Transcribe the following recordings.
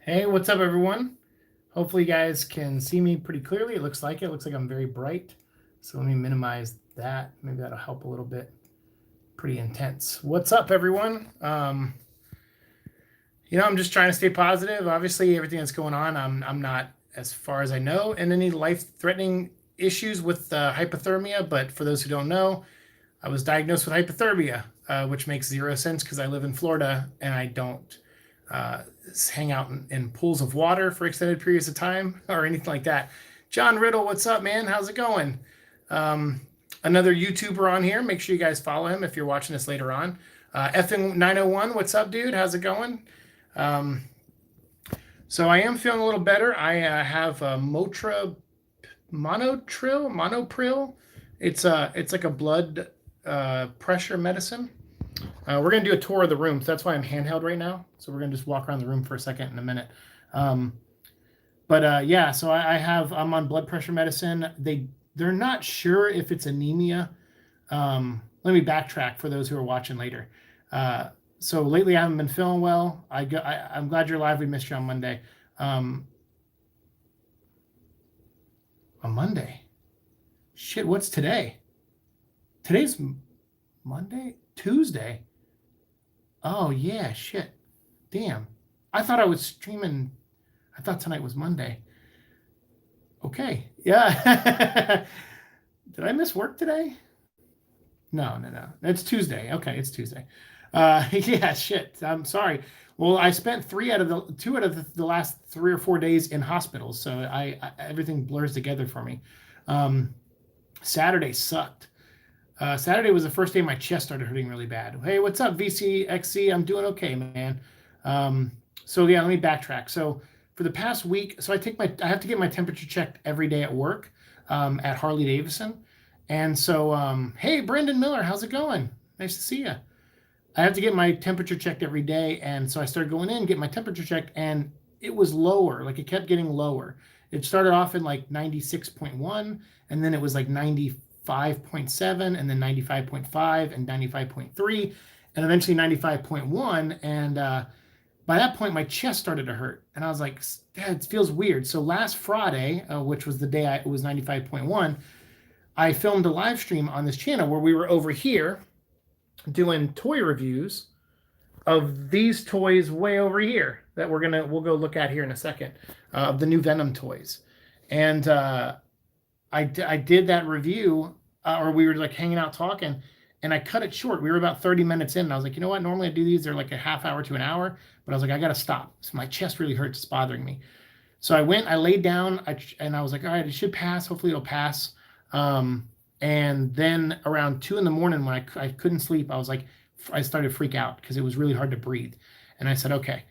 Hey, what's up, everyone? Hopefully, you guys can see me pretty clearly. It looks like it. Looks like I'm very bright. So let me minimize that. Maybe that'll help a little bit. Pretty intense. What's up, everyone? I'm just trying to stay positive. Obviously, everything that's going on, I'm not, as far as I know, in any life-threatening issues with hypothermia. But for those who don't know, I was diagnosed with hypothermia, which makes zero sense because I live in Florida and I don't uh, hang out in pools of water for extended periods of time or anything like that. John Riddle, what's up, man? How's it going? Um, Another YouTuber on here. Make sure you guys follow him if you're watching this later on. Effing 901, what's up, dude? How's it going? Um, so I am feeling a little better. I have monopril. It's like a blood pressure medicine. We're gonna do a tour of the room, so that's why I'm handheld right now. So we're gonna just walk around the room for a second in a minute. Um, but yeah, so I'm on blood pressure medicine. They're not sure if it's anemia. Let me backtrack for those who are watching later. Uh, so lately I haven't been feeling well. I'm glad you're live. We missed you on Monday. Um, on Monday. Shit, what's today? Today's Monday? Tuesday. Oh yeah, shit. Damn. I thought I was streaming. I thought tonight was Monday. Okay. Yeah. Did I miss work today? No. It's Tuesday. Okay, it's Tuesday. Yeah, shit. I'm sorry. Well, I spent two out of the last 3 or 4 days in hospitals, so everything blurs together for me. Um, Saturday sucked. Saturday was the first day my chest started hurting really bad. Hey, what's up, VCXC? I'm doing okay, man. So yeah, let me backtrack. So for the past week, I have to get my temperature checked every day at work at Harley Davidson. And so, hey, Brendan Miller, how's it going? Nice to see you. I have to get my temperature checked every day, and so I started going in, get my temperature checked, and it was lower. Like it kept getting lower. It started off in like 96.1, and then it was like 95.7, and then 95.5, and 95.3, and eventually 95.1. And by that point, my chest started to hurt, and I was like, "It feels weird." So last Friday, which was the day it was 95.1, I filmed a live stream on this channel where we were over here doing toy reviews of these toys way over here that we'll go look at here in a second, of the new Venom toys. And I did that review, or we were like hanging out talking, and I cut it short. We were about 30 minutes in, and I was like, you know what? Normally I do these, they're like a half hour to an hour, but I was like, I got to stop. So my chest really hurts. It's bothering me. So I laid down, and I was like, all right, it should pass. Hopefully it'll pass. And then around 2 in the morning, when I couldn't sleep, I started to freak out because it was really hard to breathe. And I said, okay,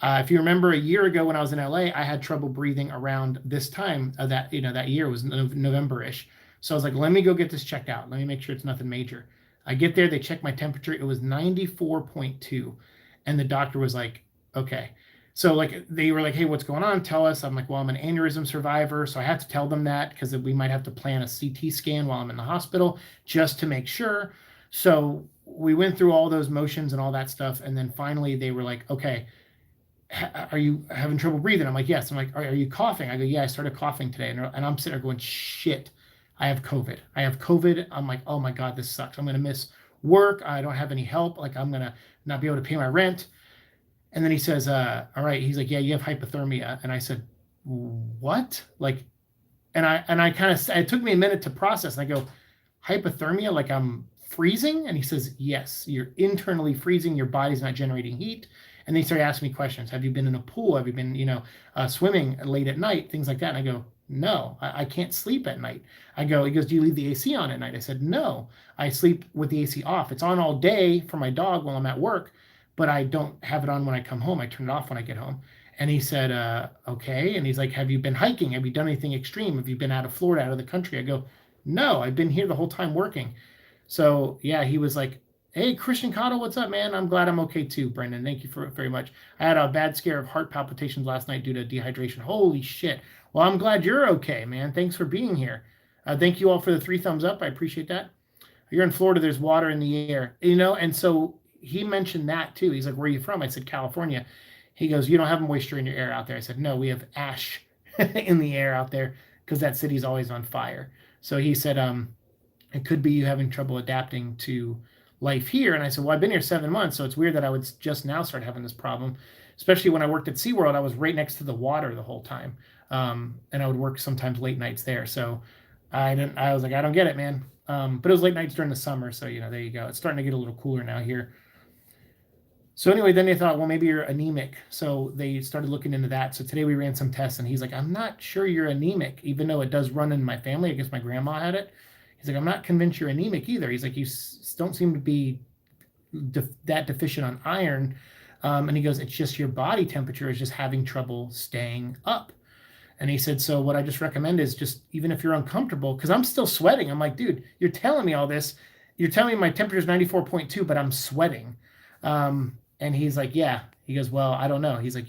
if you remember a year ago when I was in LA, I had trouble breathing around this time of that year was November-ish. So I was like, let me go get this checked out. Let me make sure it's nothing major. I get there, they check my temperature. It was 94.2. And the doctor was like, okay. So like they were like, hey, what's going on? Tell us. I'm like, well, I'm an aneurysm survivor. So I had to tell them that because we might have to plan a CT scan while I'm in the hospital just to make sure. So we went through all those motions and all that stuff. And then finally they were like, okay, are you having trouble breathing? I'm like, yes. I'm like, are you coughing? I go, yeah, I started coughing today. And I'm sitting there going, shit, I have COVID. I'm like, oh my God, this sucks. I'm going to miss work. I don't have any help. Like I'm going to not be able to pay my rent. And then he says, all right. He's like, yeah, you have hypothermia. And I said, what? Like, and I kind of, it took me a minute to process. And I go, hypothermia? Like I'm freezing? And he says, yes, you're internally freezing. Your body's not generating heat. And they started asking me questions. Have you been in a pool? Have you been, swimming late at night? Things like that. And I go, no, I can't sleep at night. He goes, do you leave the AC on at night? I said, no, I sleep with the AC off. It's on all day for my dog while I'm at work, but I don't have it on when I come home. I turn it off when I get home. And he said, okay. And he's like, have you been hiking? Have you done anything extreme? Have you been out of Florida, out of the country? I go, no, I've been here the whole time working. So yeah, he was like, hey, Christian Cottle, what's up, man? I'm glad I'm okay too, Brendan. Thank you very much. I had a bad scare of heart palpitations last night due to dehydration. Holy shit. Well, I'm glad you're okay, man. Thanks for being here. Thank you all for the 3 thumbs up. I appreciate that. You're in Florida, there's water in the air, and so he mentioned that too. He's like, where are you from? I said, California. He goes, you don't have moisture in your air out there. I said, no, we have ash in the air out there because that city's always on fire. So he said, it could be you having trouble adapting to life here. And I said, well, I've been here 7 months, so it's weird that I would just now start having this problem, especially when I worked at SeaWorld. I was right next to the water the whole time. And I would work sometimes late nights there. So I was like, I don't get it, man. But it was late nights during the summer. So, there you go. It's starting to get a little cooler now here. So anyway, then they thought, well, maybe you're anemic. So they started looking into that. So today we ran some tests, and he's like, I'm not sure you're anemic, even though it does run in my family. I guess my grandma had it. He's like, I'm not convinced you're anemic either. He's like, you don't seem to be that deficient on iron. And he goes, it's just your body temperature is just having trouble staying up. And he said, so what I just recommend is just, even if you're uncomfortable, because I'm still sweating. I'm like, dude, you're telling me all this. You're telling me my temperature is 94.2, but I'm sweating. And he's like, yeah. He goes, well, I don't know. He's like,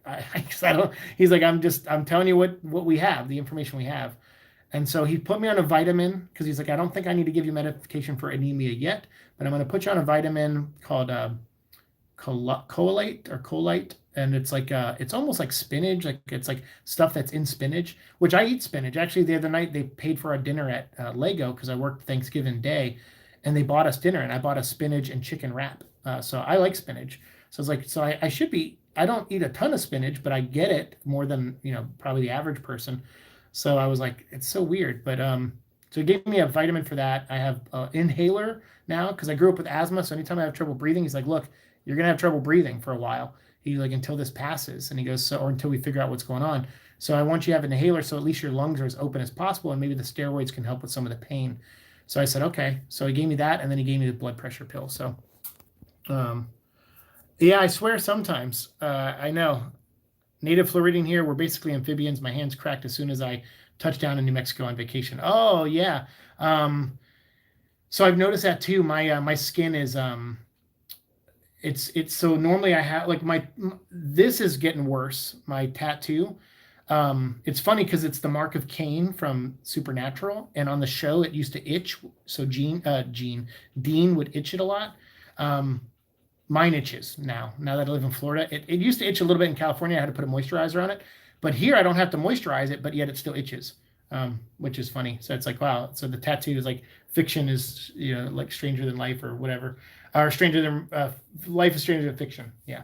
I don't. He's like, I'm telling you what we have, the information we have. And so he put me on a vitamin because he's like, I don't think I need to give you medication for anemia yet, but I'm going to put you on a vitamin called Colite, and it's like it's almost like spinach, like it's like stuff that's in spinach, which I eat spinach. Actually, the other night they paid for our dinner at Lego because I worked Thanksgiving Day, and they bought us dinner, and I bought a spinach and chicken wrap. So I like spinach. So it's like, so I should be. I don't eat a ton of spinach, but I get it more than probably the average person. So I was like, it's so weird, but so he gave me a vitamin for that. I have an inhaler now because I grew up with asthma. So anytime I have trouble breathing, he's like, look, you're gonna have trouble breathing for a while. He's like, until this passes, and he goes, so, or until we figure out what's going on. So I want you to have an inhaler, so at least your lungs are as open as possible, and maybe the steroids can help with some of the pain. So I said, okay. So he gave me that, and then he gave me the blood pressure pill. So, yeah, I swear sometimes. I know. Native Floridian here. We're basically amphibians. My hands cracked as soon as I touched down in New Mexico on vacation. Oh yeah. So I've noticed that too. My skin is it's so normally I have like this is getting worse. My tattoo. It's funny because it's the mark of Cain from Supernatural, and on the show it used to itch. So Dean would itch it a lot. Mine itches now that I live in Florida. It used to itch a little bit in California. I had to put a moisturizer on it. But here I don't have to moisturize it, but yet it still itches, which is funny. So it's like, wow. So the tattoo is like, fiction is, like stranger than life or whatever. Or stranger than, life is stranger than fiction. Yeah.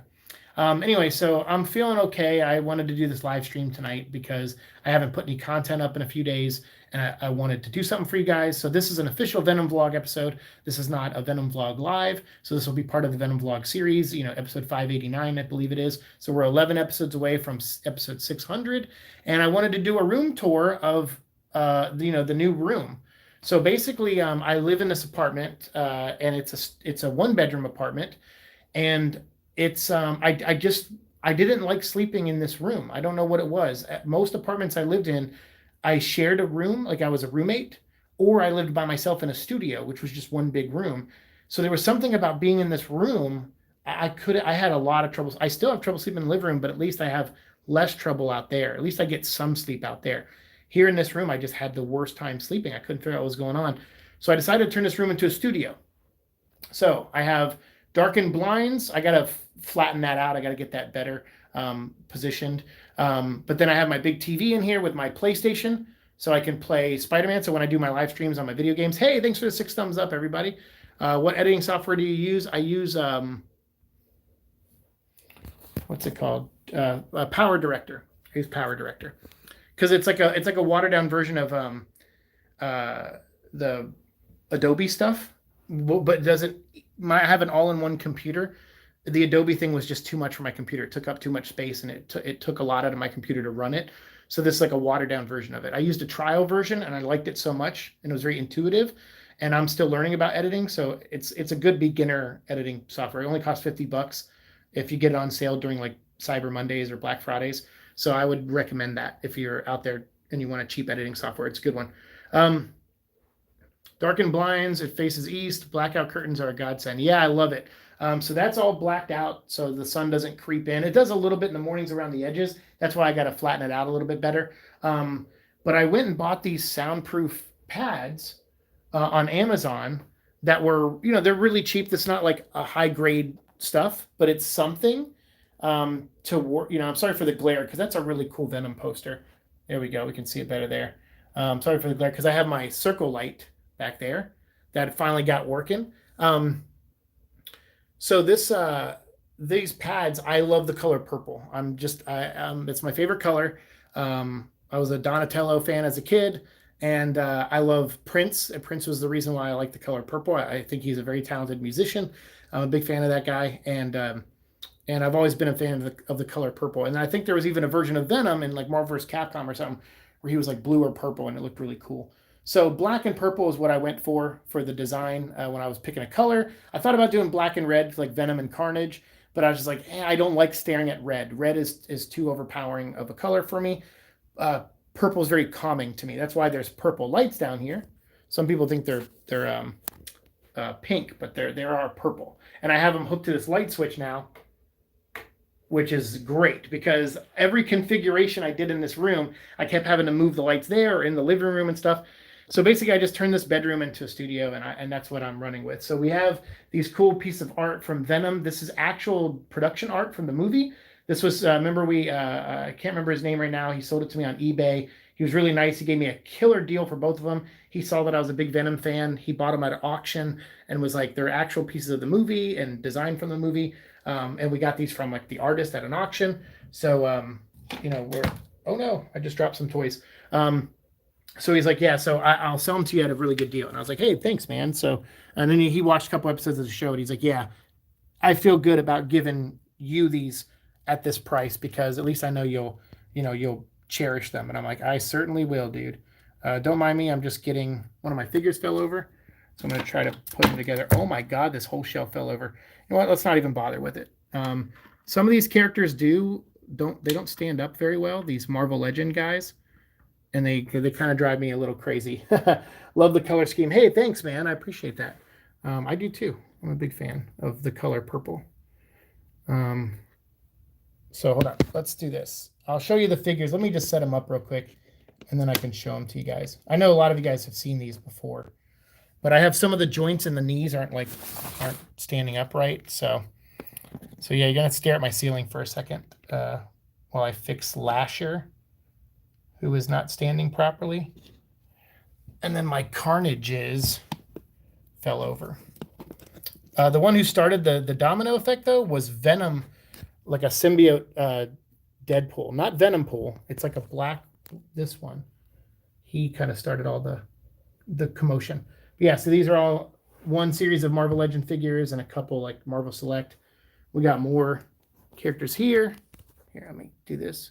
Anyway, so I'm feeling okay. I wanted to do this live stream tonight because I haven't put any content up in a few days, and I wanted to do something for you guys. So this is an official Venom vlog episode. This is not a Venom vlog live. So this will be part of the Venom vlog series, episode 589, I believe it is. So we're 11 episodes away from episode 600. And I wanted to do a room tour of, the new room. So basically, I live in this apartment, and it's a 1-bedroom apartment, and it's I didn't like sleeping in this room. I don't know what it was. At most apartments I lived in, I shared a room, like I was a roommate, or I lived by myself in a studio, which was just one big room. So there was something about being in this room. I had a lot of trouble. I still have trouble sleeping in the living room, but at least I have less trouble out there. At least I get some sleep out there. Here in this room, I just had the worst time sleeping. I couldn't figure out what was going on. So I decided to turn this room into a studio. So I have darkened blinds. I got to flatten that out. I got to get that better positioned. But then I have my big TV in here with my PlayStation, so I can play Spider-Man. So when I do my live streams on my video games, hey, thanks for the 6 thumbs up, everybody. What editing software do you use? I use, what's it called? Power Director. I use Power Director because it's like a watered down version of the Adobe stuff, but I have an all-in-one computer. The Adobe thing was just too much for my computer. It took up too much space, and it took a lot out of my computer to run it. So this is like a watered down version of it. I used a trial version, and I liked it so much, and it was very intuitive. And I'm still learning about editing, so it's a good beginner editing software. It only costs $50 if you get it on sale during like Cyber Mondays or Black Fridays. So I would recommend that if you're out there and you want a cheap editing software. It's a good one. Darkened blinds, it faces east. Blackout curtains are a godsend. Yeah, I love it. So that's all blacked out so the sun doesn't creep in. It does a little bit in the mornings around the edges. That's why I got to flatten it out a little bit better. But I went and bought these soundproof pads on Amazon that were, they're really cheap. That's not like a high grade stuff, but it's something. to work. I'm sorry for the glare because that's a really cool Venom poster. There we go. We can see it better there. Sorry for the glare because I have my circle light back there that finally got working. So these pads, I love the color purple. It's my favorite color. I was a Donatello fan as a kid, and I love Prince. And Prince was the reason why I like the color purple. I think he's a very talented musician. I'm a big fan of that guy, and I've always been a fan of the color purple. And I think there was even a version of Venom in like Marvel vs. Capcom or something where he was like blue or purple, and it looked really cool. So black and purple is what I went for the design when I was picking a color. I thought about doing black and red like Venom and Carnage, but I was just like, I don't like staring at red. Red is too overpowering of a color for me. Purple is very calming to me. That's why there's purple lights down here. Some people think they're pink, but they are purple. And I have them hooked to this light switch now, which is great because every configuration I did in this room, I kept having to move the lights there or in the living room and stuff. So basically, I just turned this bedroom into a studio, and that's what I'm running with. So we have these cool piece of art from Venom. This is actual production art from the movie. This was, remember I can't remember his name right now. He sold it to me on eBay. He was really nice. He gave me a killer deal for both of them. He saw that I was a big Venom fan. He bought them at an auction and was like, they're actual pieces of the movie and designed from the movie. And we got these from like the artist at an auction. So, oh no, I just dropped some toys. So he's like, yeah, so I'll sell them to you at a really good deal. And I was like, hey, thanks, man. So, and then he watched a couple episodes of the show and he's like, yeah, I feel good about giving you these at this price because at least I know you'll cherish them. And I'm like, I certainly will, dude. Don't mind me. I'm just getting, one of my figures fell over. So I'm going to try to put them together. Oh my God, this whole shelf fell over. You know what? Let's not even bother with it. Some of these characters don't stand up very well. These Marvel Legend guys. And they kind of drive me a little crazy. Love the color scheme. Hey, thanks, man. I appreciate that. I do too. I'm a big fan of the color purple. So hold on. Let's do this. I'll show you the figures. Let me just set them up real quick, and then I can show them to you guys. I know a lot of you guys have seen these before, but I have some of the joints in the knees aren't standing upright. So yeah, you're gonna stare at my ceiling for a second while I fix Lasher, who is not standing properly. And then my Carnages fell over. The one who started the domino effect, though, was Venom, like a symbiote Deadpool. Not Venom Pool. It's like a black, this one. He kind of started all the commotion. But yeah, so these are all one series of Marvel Legend figures and a couple like Marvel Select. We got more characters here. Here, let me do this.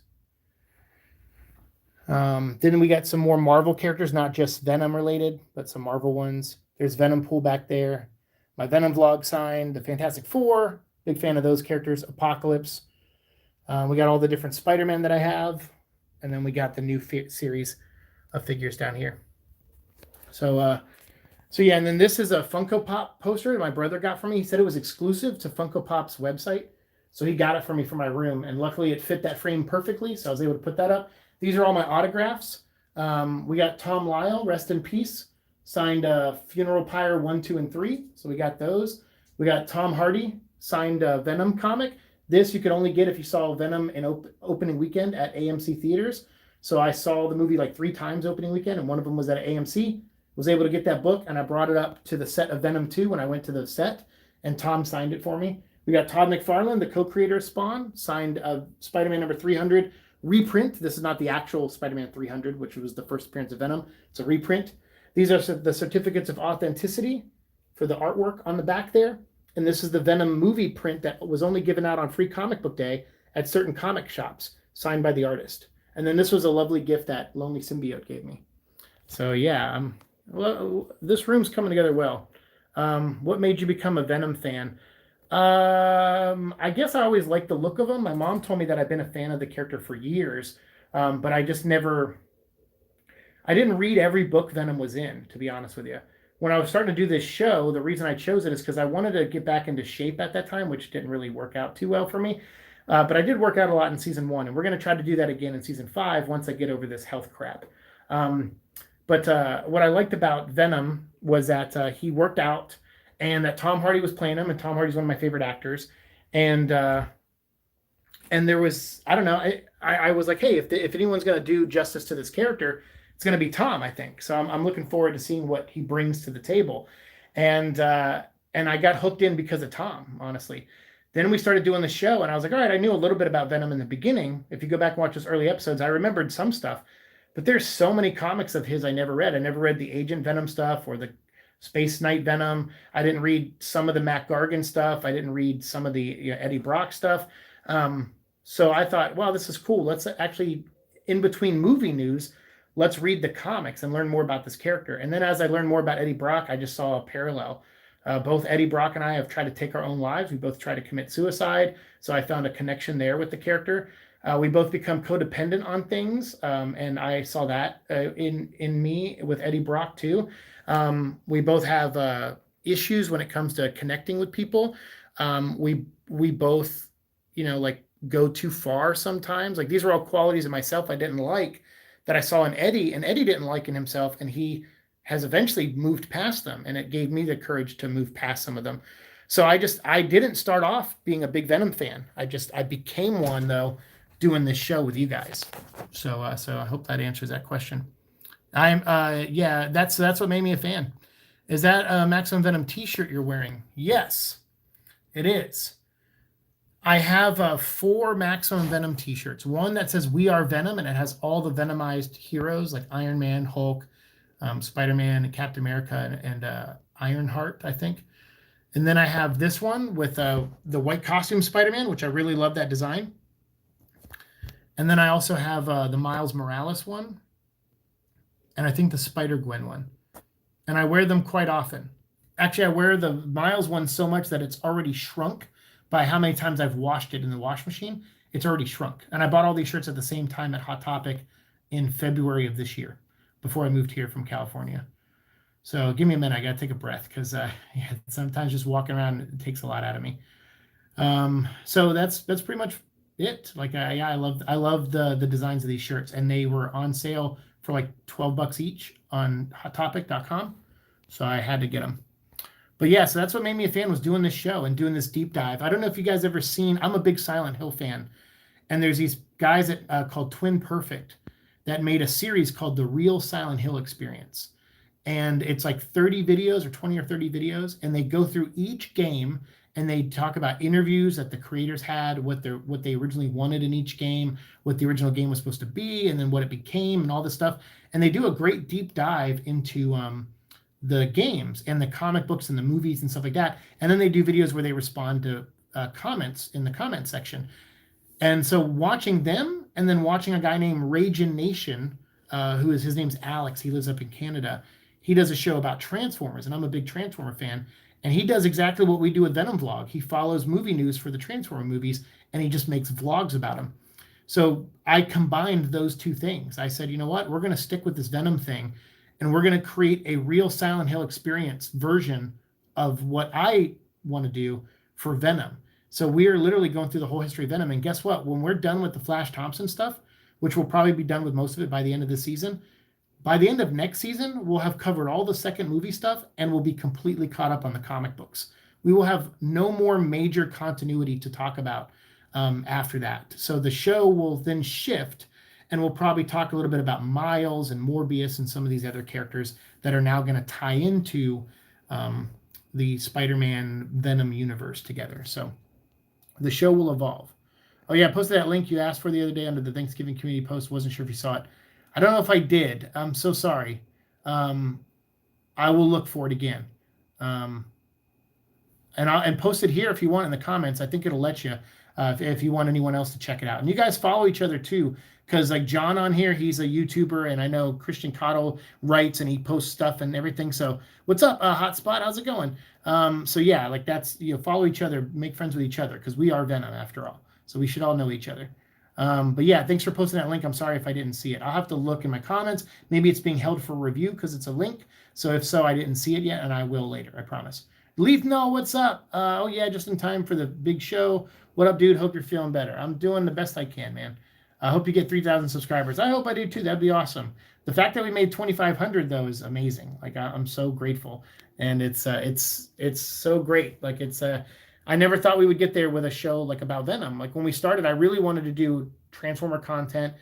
Then we got some more Marvel characters, not just Venom related, but some Marvel ones. There's Venom Pool back there. My Venom vlog sign, the Fantastic Four. Big fan of those characters. Apocalypse. We got all the different Spider-Man that I have. And then we got the new series of figures down here. So yeah, and then this is a Funko Pop poster my brother got for me. He said it was exclusive to Funko Pop's website. So he got it for me for my room. And luckily it fit that frame perfectly. So I was able to put that up. These are all my autographs. We got Tom Lyle, rest in peace, signed Funeral Pyre 1, 2, and 3. So we got those. We got Tom Hardy, signed Venom Comic. This you could only get if you saw Venom in opening weekend at AMC theaters. So I saw the movie like 3 times opening weekend, and one of them was at AMC. Was able to get that book, and I brought it up to the set of Venom 2 when I went to the set, and Tom signed it for me. We got Todd McFarlane, the co-creator of Spawn, signed Spider-Man number 300 reprint. This is not the actual Spider-Man 300, which was the first appearance of Venom. It's a reprint. These are the certificates of authenticity for the artwork on the back there. And this is the Venom movie print that was only given out on Free Comic Book Day at certain comic shops, signed by the artist. And then this was a lovely gift that Lonely Symbiote gave me. So yeah, well, this room's coming together well. What made you become a Venom fan? I guess I always liked the look of him. My mom told me that I've been a fan of the character for years, but I just never, I didn't read every book Venom was in, to be honest with you. When I was starting to do this show, the reason I chose it is because I wanted to get back into shape at that time, which didn't really work out too well for me. But I did work out a lot in season 1, and we're going to try to do that again in season 5 once I get over this health crap. But what I liked about Venom was that he worked out, and that Tom Hardy was playing him, and Tom Hardy's one of my favorite actors. And and there was, I don't know, I was like, hey, if anyone's going to do justice to this character, it's going to be Tom, I think. So I'm looking forward to seeing what he brings to the table, and and I got hooked in because of Tom, honestly. Then we started doing the show, and I was like, all right, I knew a little bit about Venom in the beginning. If you go back and watch those early episodes, I remembered some stuff, but there's so many comics of his I never read. I never read the Agent Venom stuff or the Space Knight Venom. I didn't read some of the Mac Gargan stuff. I didn't read some of the Eddie Brock stuff. So I thought, wow, this is cool. Let's actually, in between movie news, let's read the comics and learn more about this character. And then as I learned more about Eddie Brock, I just saw a parallel. Both Eddie Brock and I have tried to take our own lives. We both tried to commit suicide. So I found a connection there with the character. We both become codependent on things, and I saw that in me with Eddie Brock too. We both have issues when it comes to connecting with people. We both, like go too far sometimes. Like these are all qualities in myself I didn't like that I saw in Eddie, and Eddie didn't like in himself, and he has eventually moved past them, and it gave me the courage to move past some of them. So I didn't start off being a big Venom fan. I became one though doing this show with you guys. So I hope that answers that question. Yeah, that's what made me a fan. Is that a Maximum Venom t-shirt you're wearing? Yes, it is. I have 4 Maximum Venom t-shirts. One that says "We Are Venom" and it has all the Venomized heroes like Iron Man, Hulk, Spider-Man, and Captain America, and Ironheart, I think. And then I have this one with the white costume Spider-Man, which I really love that design. And then I also have the Miles Morales one, and I think the Spider-Gwen one. And I wear them quite often. Actually, I wear the Miles one so much that it's already shrunk by how many times I've washed it in the wash machine. It's already shrunk. And I bought all these shirts at the same time at Hot Topic in February of this year, before I moved here from California. So give me a minute. I got to take a breath because sometimes just walking around, it takes a lot out of me. So that's pretty much it. Like, I love the designs of these shirts, and they were on sale for like $12 each on hottopic.com. So I had to get them. But yeah, so that's what made me a fan, was doing this show and doing this deep dive. I don't know if you guys ever seen, I'm a big Silent Hill fan, and there's these guys called Twin Perfect that made a series called The Real Silent Hill Experience. And it's like 30 videos or 20 or 30 videos, and they go through each game and they talk about interviews that the creators had, what they originally wanted in each game, what the original game was supposed to be, and then what it became, and all this stuff. And they do a great deep dive into the games and the comic books and the movies and stuff like that. And then they do videos where they respond to comments in the comment section. And so watching them, and then watching a guy named Ragin Nation, his name's Alex. He lives up in Canada. He does a show about Transformers, and I'm a big Transformer fan. And he does exactly what we do with Venom Vlog. He follows movie news for the Transformer movies, and he just makes vlogs about them. So I combined those two things. I said, you know what? We're going to stick with this Venom thing, and we're going to create a real Silent Hill experience version of what I want to do for Venom. So we are literally going through the whole history of Venom. And guess what? When we're done with the Flash Thompson stuff, which will probably be done with most of it by the end of this season, by the end of next season, we'll have covered all the second movie stuff, and we'll be completely caught up on the comic books. We will have no more major continuity to talk about after that. So the show will then shift, and we'll probably talk a little bit about Miles and Morbius and some of these other characters that are now going to tie into the Spider-Man Venom universe together. So the show will evolve. Oh yeah, I posted that link you asked for the other day under the Thanksgiving community post. Wasn't sure if you saw it. I don't know if I did. I'm so sorry. I will look for it again. And post it here if you want in the comments. I think it'll let you if you want anyone else to check it out. And you guys follow each other too, because like John on here, he's a YouTuber, and I know Christian Cottle writes and he posts stuff and everything. So what's up, Hotspot? How's it going? So yeah, like that's, follow each other, make friends with each other, because we are Venom after all. So we should all know each other. But yeah, thanks for posting that link. I'm sorry if I didn't see it. I'll have to look in my comments. Maybe it's being held for review because it's a link. So if so, I didn't see it yet, and I will later, I promise. Leaf, no, what's up? Oh yeah, just in time for the big show. What up, dude? Hope you're feeling better. I'm doing the best I can, man. I hope you get 3,000 subscribers. I hope I do too. That'd be awesome. The fact that we made 2,500 though is amazing. Like I'm so grateful, and it's so great. Like I never thought we would get there with a show like about Venom. Like when we started, I really wanted to do Transformer content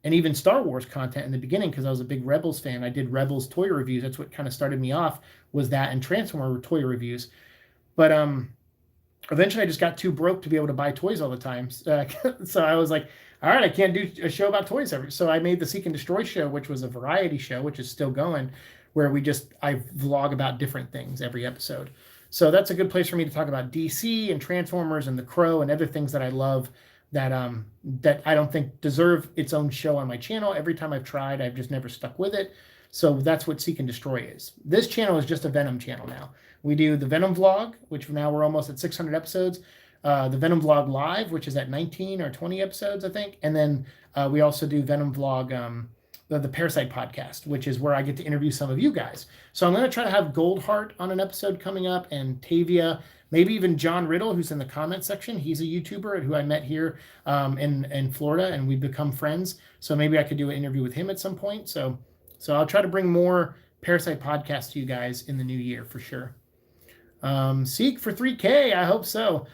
and even Star Wars content in the beginning because I was a big Rebels fan. I did Rebels toy reviews. That's what kind of started me off, was that and Transformer toy reviews. But eventually I just got too broke to be able to buy toys all the time. So I was like, all right, I can't do a show about toys ever. So I made the Seek and Destroy show, which was a variety show, which is still going, where I vlog about different things every episode. So that's a good place for me to talk about DC and Transformers and The Crow and other things that I love that that I don't think deserve its own show on my channel. Every time I've tried, I've just never stuck with it. So that's what Seek and Destroy is. This channel is just a Venom channel now. We do the Venom vlog, which now we're almost at 600 episodes. The Venom vlog live, which is at 19 or 20 episodes, I think. And then we also do Venom vlog, the Parasite podcast, which is where I get to interview some of you guys. So I'm going to try to have Goldheart on an episode coming up, and Tavia, maybe even John Riddle, who's in the comment section. He's a YouTuber who I met here in Florida, and we've become friends. So maybe I could do an interview with him at some point. So I'll try to bring more Parasite podcasts to you guys in the new year for sure. Seek for 3K. I hope so.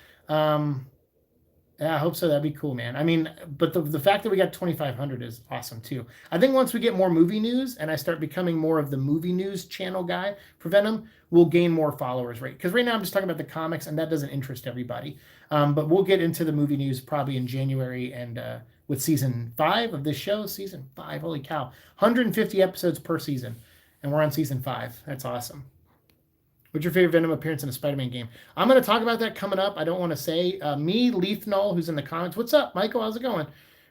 Yeah, I hope so. That'd be cool, man. I mean, but the fact that we got 2,500 is awesome too. I think once we get more movie news and I start becoming more of the movie news channel guy for Venom, we'll gain more followers, right? Because right now I'm just talking about the comics and that doesn't interest everybody. But we'll get into the movie news probably in January and with season 5 of this show. Season 5, holy cow. 150 episodes per season. And we're on season 5. That's awesome. What's your favorite Venom appearance in a Spider-Man game? I'm going to talk about that coming up. I don't want to say. Me, Leithnall, who's in the comments. What's up, Michael? How's it going?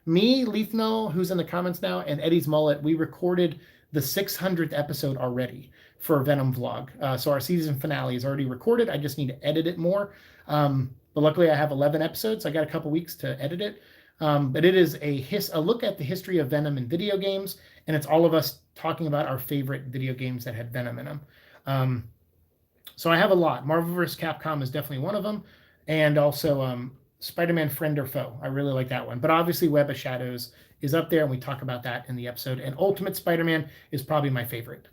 Me, Leithnall, who's in the comments now, and Eddie's Mullet. We recorded the 600th episode already for Venom vlog. So our season finale is already recorded. I just need to edit it more. But luckily I have 11 episodes. I got a couple weeks to edit it. But it is a look at the history of Venom in video games. And it's all of us talking about our favorite video games that had Venom in them. So I have a lot. Marvel vs. Capcom is definitely one of them. And also Spider-Man Friend or Foe. I really like that one. But obviously Web of Shadows is up there, and we talk about that in the episode. And Ultimate Spider-Man is probably my favorite.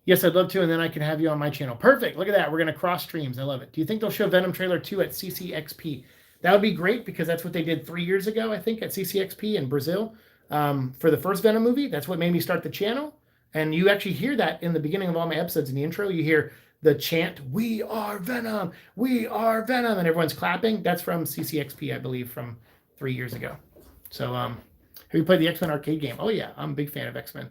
Yes, I'd love to, and then I can have you on my channel. Perfect. Look at that. We're going to cross streams. I love it. Do you think they'll show Venom trailer 2 at CCXP? That would be great because that's what they did 3 years ago, I think, at CCXP in Brazil for the first Venom movie. That's what made me start the channel. And you actually hear that in the beginning of all my episodes in the intro. You hear the chant, "We are Venom, we are Venom," and everyone's clapping. That's from CCXP, I believe, from 3 years ago. So have you played the X-Men arcade game? Oh, yeah, I'm a big fan of X-Men.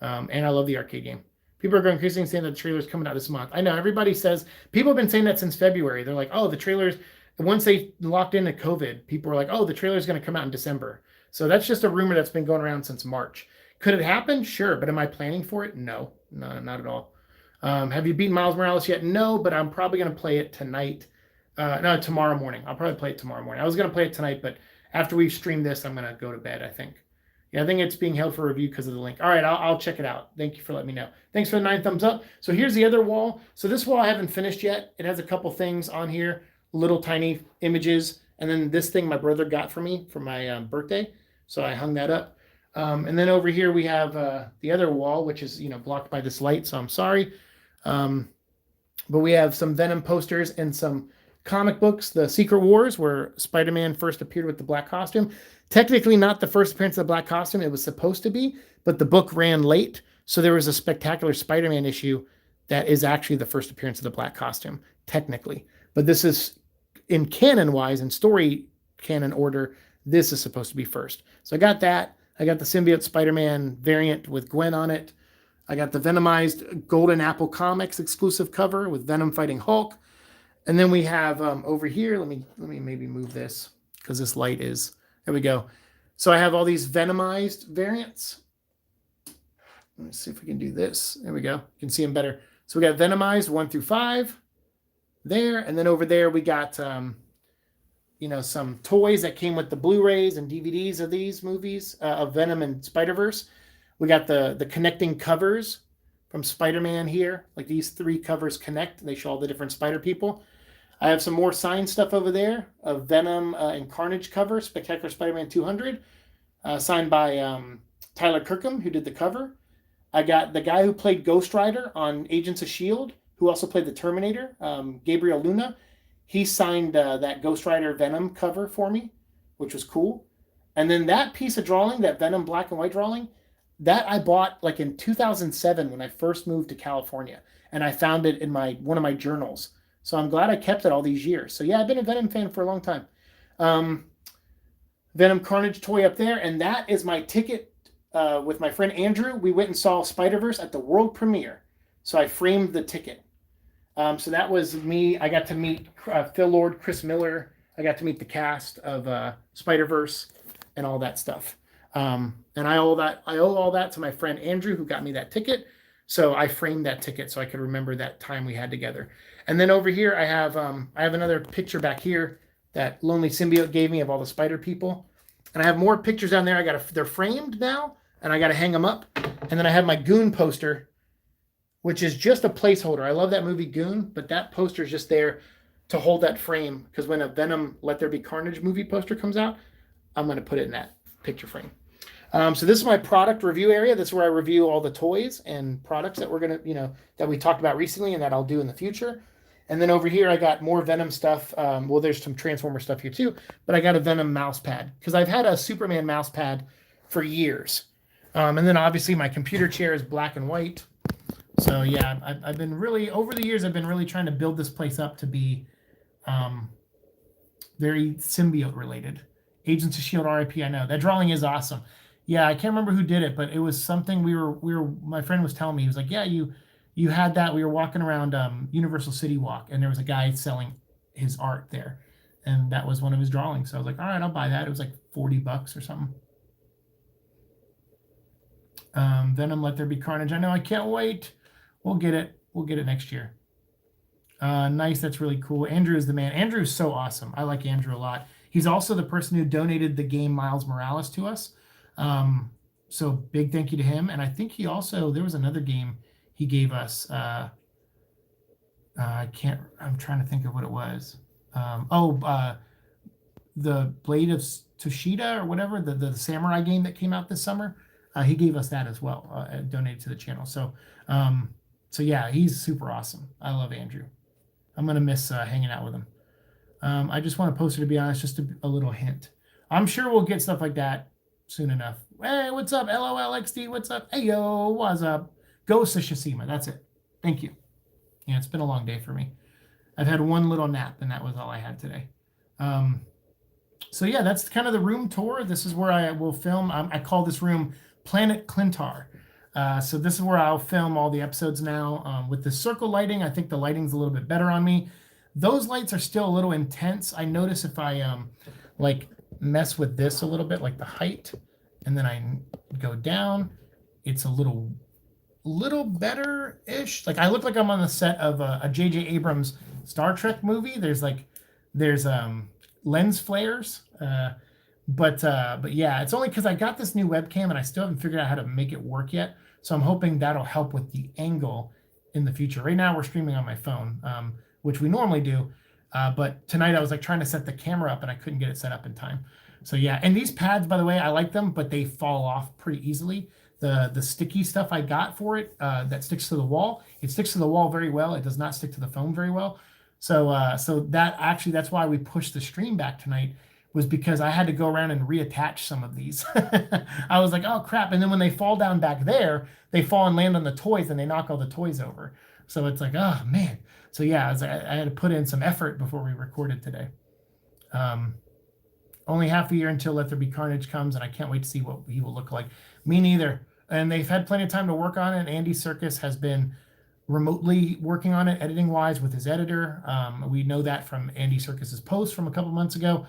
And I love the arcade game. People are going crazy saying that the trailer's coming out this month. I know, everybody says, people have been saying that since February. They're like, oh, the trailers, once they locked into COVID, people were like, oh, the trailer's going to come out in December. So that's just a rumor that's been going around since March. Could it happen? Sure. But am I planning for it? No, not at all. Have you beaten Miles Morales yet? No, but I'm probably going to play it tonight. No, tomorrow morning. I'll probably play it tomorrow morning. I was going to play it tonight, but after we stream this, I'm going to go to bed, I think. Yeah, I think it's being held for review because of the link. All right, I'll check it out. Thank you for letting me know. Thanks for the 9 thumbs up. So here's the other wall. So this wall I haven't finished yet. It has a couple things on here, little tiny images. And then this thing my brother got for me for my birthday. So I hung that up. And then over here we have the other wall, which is, blocked by this light. So I'm sorry. But we have some Venom posters and some comic books. The Secret Wars, where Spider-Man first appeared with the black costume. Technically not the first appearance of the black costume. It was supposed to be, but the book ran late. So there was a Spectacular Spider-Man issue that is actually the first appearance of the black costume, technically. But this is, in canon-wise, in story canon order, this is supposed to be first. So I got that. I got the Symbiote Spider-Man variant with Gwen on it. I got the Venomized Golden Apple Comics exclusive cover with Venom fighting Hulk. And then we have over here, let me maybe move this because this light is, there we go. So I have all these Venomized variants. Let me see if we can do this. There we go. You can see them better. So we got Venomized 1 through 5 there. And then over there we got, some toys that came with the Blu-rays and DVDs of these movies of Venom and Spider-Verse. We got the connecting covers from Spider-Man here. Like these 3 covers connect. They show all the different Spider people. I have some more signed stuff over there of Venom and Carnage cover, Spectacular Spider-Man 200, signed by Tyler Kirkham, who did the cover. I got the guy who played Ghost Rider on Agents of S.H.I.E.L.D., who also played the Terminator, Gabriel Luna. he signed that Ghost Rider Venom cover for me, which was cool. And then that piece of drawing, that Venom black and white drawing, that I bought like in 2007 when I first moved to California, and I found it in one of my journals. So I'm glad I kept it all these years. So yeah, I've been a Venom fan for a long time. Um, Venom Carnage toy up there, and that is my ticket with my friend Andrew. We went and saw Spider-Verse at the world premiere, so I framed the ticket. So that was me. I got to meet Phil Lord, Chris Miller. I got to meet the cast of Spider-Verse and all that stuff. And I owe all that to my friend Andrew, who got me that ticket. So I framed that ticket so I could remember that time we had together. And then over here, I have another picture back here that Lonely Symbiote gave me of all the spider people. And I have more pictures down there. They're framed now, and I got to hang them up. And then I have my Goon poster, which is just a placeholder. I love that movie Goon, but that poster is just there to hold that frame, because when a Venom Let There Be Carnage movie poster comes out, I'm going to put it in that picture frame. So this is my product review area. This is where I review all the toys and products that we're going to, that we talked about recently and that I'll do in the future. And then over here, I got more Venom stuff. Well, there's some Transformer stuff here too, but I got a Venom mouse pad because I've had a Superman mouse pad for years. And then obviously my computer chair is black and white. So yeah, I've been really, over the years, I've been really trying to build this place up to be very symbiote related. Agents of S.H.I.E.L.D. RIP, I know. That drawing is awesome. Yeah, I can't remember who did it, but it was something my friend was telling me. He was like, yeah, you had that. We were walking around Universal City Walk, and there was a guy selling his art there. And that was one of his drawings. So I was like, all right, I'll buy that. It was like $40 or something. Venom Let There Be Carnage. I know, I can't wait. We'll get it. We'll get it next year. Nice. That's really cool. Andrew is the man. Andrew is so awesome. I like Andrew a lot. He's also the person who donated the game Miles Morales to us. So big thank you to him. And I think there was another game he gave us. I'm trying to think of what it was. The Blade of Tushita or whatever, the samurai game that came out this summer. He gave us that as well, donated to the channel. So yeah, he's super awesome. I love Andrew. I'm going to miss hanging out with him. I just want to post it, to be honest, just a little hint. I'm sure we'll get stuff like that soon enough. Hey, what's up? LOLXD, what's up? Hey, yo, what's up? Ghost of Tsushima. That's it. Thank you. Yeah, it's been a long day for me. I've had one little nap, and that was all I had today. So yeah, that's kind of the room tour. This is where I will film. I call this room Planet Klyntar. So this is where I'll film all the episodes now. With the circle lighting, I think the lighting's a little bit better on me. Those lights are still a little intense. I notice if I mess with this a little bit, like the height, and then I go down, it's a little better-ish. Like I look like I'm on the set of a J.J. Abrams Star Trek movie. There's lens flares. But yeah, it's only because I got this new webcam and I still haven't figured out how to make it work yet. So I'm hoping that'll help with the angle in the future. Right now we're streaming on my phone, which we normally do. But tonight I was trying to set the camera up and I couldn't get it set up in time. So yeah, and these pads, by the way, I like them, but they fall off pretty easily. The sticky stuff I got for it that sticks to the wall, it sticks to the wall very well. It does not stick to the phone very well. So that's why we pushed the stream back tonight, was because I had to go around and reattach some of these. I was like, oh crap. And then when they fall down back there, they fall and land on the toys and they knock all the toys over. So it's like, oh man. So yeah, I had to put in some effort before we recorded today. Only half a year until Let There Be Carnage comes, and I can't wait to see what he will look like. Me neither. And they've had plenty of time to work on it. Andy Serkis has been remotely working on it, editing-wise, with his editor. We know that from Andy Serkis's post from a couple months ago.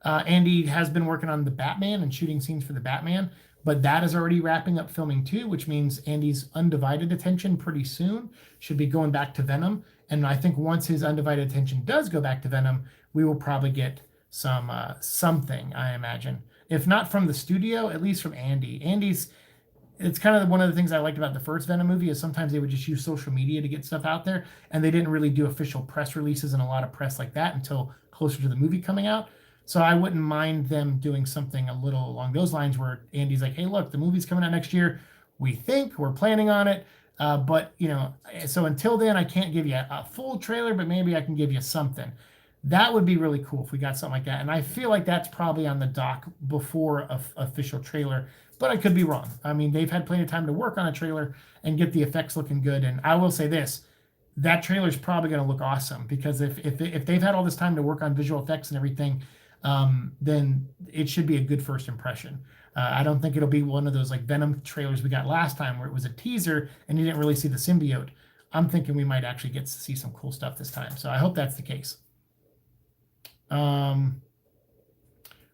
Andy has been working on the Batman and shooting scenes for the Batman, but that is already wrapping up filming too, which means Andy's undivided attention pretty soon should be going back to Venom. And I think once his undivided attention does go back to Venom, we will probably get something, I imagine. If not from the studio, at least from Andy. It's kind of one of the things I liked about the first Venom movie is sometimes they would just use social media to get stuff out there, and they didn't really do official press releases and a lot of press like that until closer to the movie coming out. So I wouldn't mind them doing something a little along those lines where Andy's like, hey, look, the movie's coming out next year. We're planning on it. But, so until then, I can't give you a full trailer, but maybe I can give you something. That would be really cool if we got something like that. And I feel like that's probably on the dock before a official trailer, but I could be wrong. I mean, they've had plenty of time to work on a trailer and get the effects looking good. And I will say this, that trailer is probably going to look awesome, because if they've had all this time to work on visual effects and everything, then it should be a good first impression. I don't think it'll be one of those like Venom trailers we got last time where it was a teaser and you didn't really see the symbiote. I'm thinking we might actually get to see some cool stuff this time. So I hope that's the case.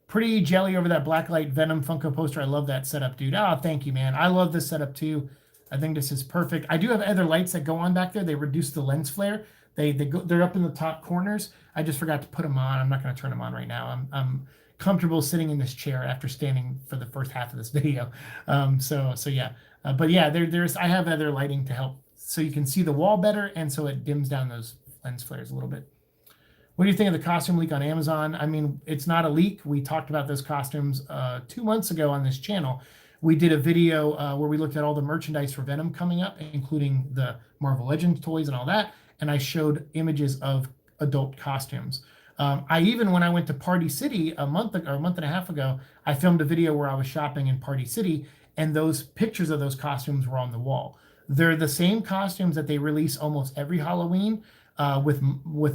Pretty jelly over that Blacklight Venom Funko poster. I love that setup, dude. Oh, thank you, man. I love this setup too. I think this is perfect. I do have other lights that go on back there. They reduce the lens flare. They're up in the top corners. I just forgot to put them on. I'm not going to turn them on right now. I'm comfortable sitting in this chair after standing for the first half of this video. So yeah. But yeah, I have other lighting to help so you can see the wall better, and so it dims down those lens flares a little bit. What do you think of the costume leak on Amazon? I mean, it's not a leak. We talked about those costumes 2 months ago on this channel. We did a video where we looked at all the merchandise for Venom coming up, including the Marvel Legends toys and all that. And I showed images of adult costumes. I even, when I went to Party City a month and a half ago, I filmed a video where I was shopping in Party City, and those pictures of those costumes were on the wall. They're the same costumes that they release almost every Halloween, with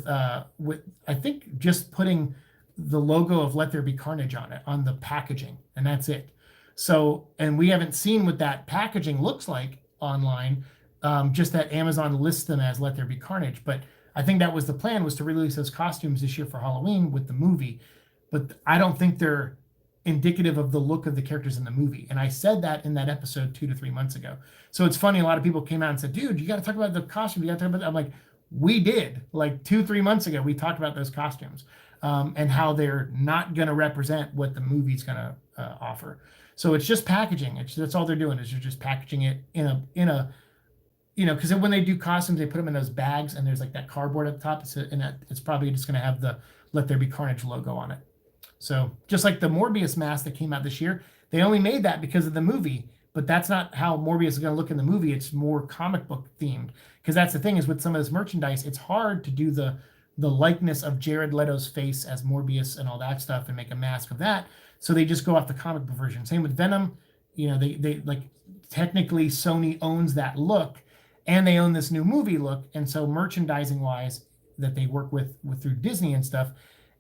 I think just putting the logo of Let There Be Carnage on it, on the packaging, and that's it. So, and we haven't seen what that packaging looks like online, just that Amazon lists them as Let There Be Carnage. But I think that was the plan, was to release those costumes this year for Halloween with the movie. But I don't think they're indicative of the look of the characters in the movie. And I said that in that episode 2 to 3 months ago. So it's funny, a lot of people came out and said, dude, you got to talk about the costume. You got to talk about that. I'm like, we did. Like 2-3 months ago, we talked about those costumes, and how they're not going to represent what the movie's going to offer. So it's just packaging. That's all they're doing, is they're just packaging it in a because when they do costumes, they put them in those bags, and there's like that cardboard at the top. It's probably just going to have the Let There Be Carnage logo on it. So just like the Morbius mask that came out this year, they only made that because of the movie, but that's not how Morbius is going to look in the movie. It's more comic book themed, because that's the thing, is with some of this merchandise, it's hard to do the likeness of Jared Leto's face as Morbius and all that stuff and make a mask of that. So they just go off the comic book version. Same with Venom. They like, technically Sony owns that look, and they own this new movie look. And so merchandising wise, that they work with through Disney and stuff,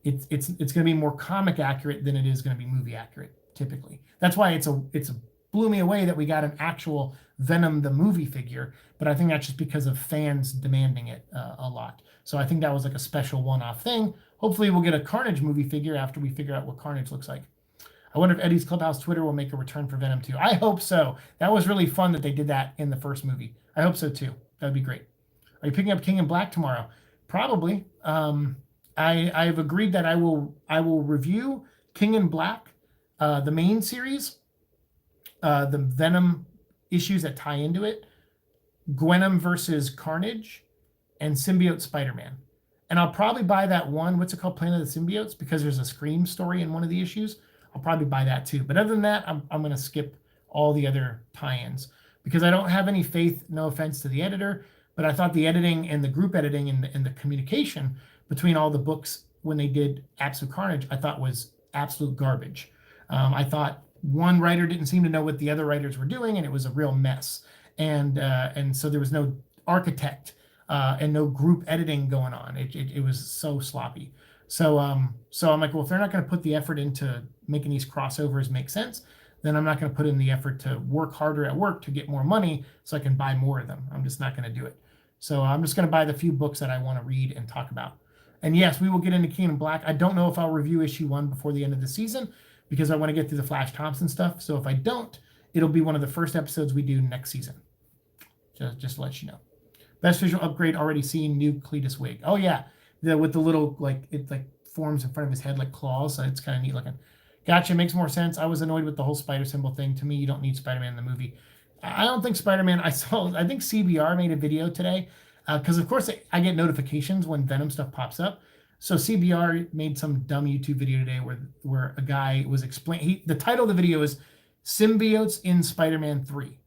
it's going to be more comic accurate than it is going to be movie accurate typically. That's why it's blew me away that we got an actual Venom the movie figure, but I think that's just because of fans demanding it a lot. So I think that was like a special one-off thing. Hopefully we'll get a Carnage movie figure after we figure out what Carnage looks like. I wonder if Eddie's Clubhouse Twitter will make a return for Venom 2. I hope so. That was really fun that they did that in the first movie. I hope so too. That'd be great. Are you picking up King in Black tomorrow? Probably. I've agreed that I will review King in Black, the main series, the Venom issues that tie into it, Gwenom versus Carnage, and Symbiote Spider-Man. And I'll probably buy that one, what's it called, Planet of the Symbiotes, because there's a Scream story in one of the issues. I'll probably buy that too. But other than that, I'm going to skip all the other tie-ins, because I don't have any faith, no offense to the editor, but I thought the editing and the group editing and the communication between all the books when they did Absolute Carnage, I thought was absolute garbage. I thought one writer didn't seem to know what the other writers were doing, and it was a real mess. And so there was no architect and no group editing going on. It was so sloppy. So I'm like, well, if they're not going to put the effort into making these crossovers make sense, then I'm not going to put in the effort to work harder at work to get more money so I can buy more of them. I'm just not going to do it. So I'm just going to buy the few books that I want to read and talk about. And yes, we will get into King in Black. I don't know if I'll review issue 1 before the end of the season, because I want to get through the Flash Thompson stuff. So if I don't, it'll be one of the first episodes we do next season. Just to let you know. Best visual upgrade already seen, new Cletus wig. Oh yeah, with the little, like, it like forms in front of his head like claws. So it's kind of neat looking. Gotcha, makes more sense. I was annoyed with the whole spider symbol thing. To me, you don't need Spider-Man in the movie. I don't think Spider-Man, I think CBR made a video today, because of course I get notifications when Venom stuff pops up. So CBR made some dumb YouTube video today where a guy was explaining, the title of the video is Symbiotes in Spider-Man 3.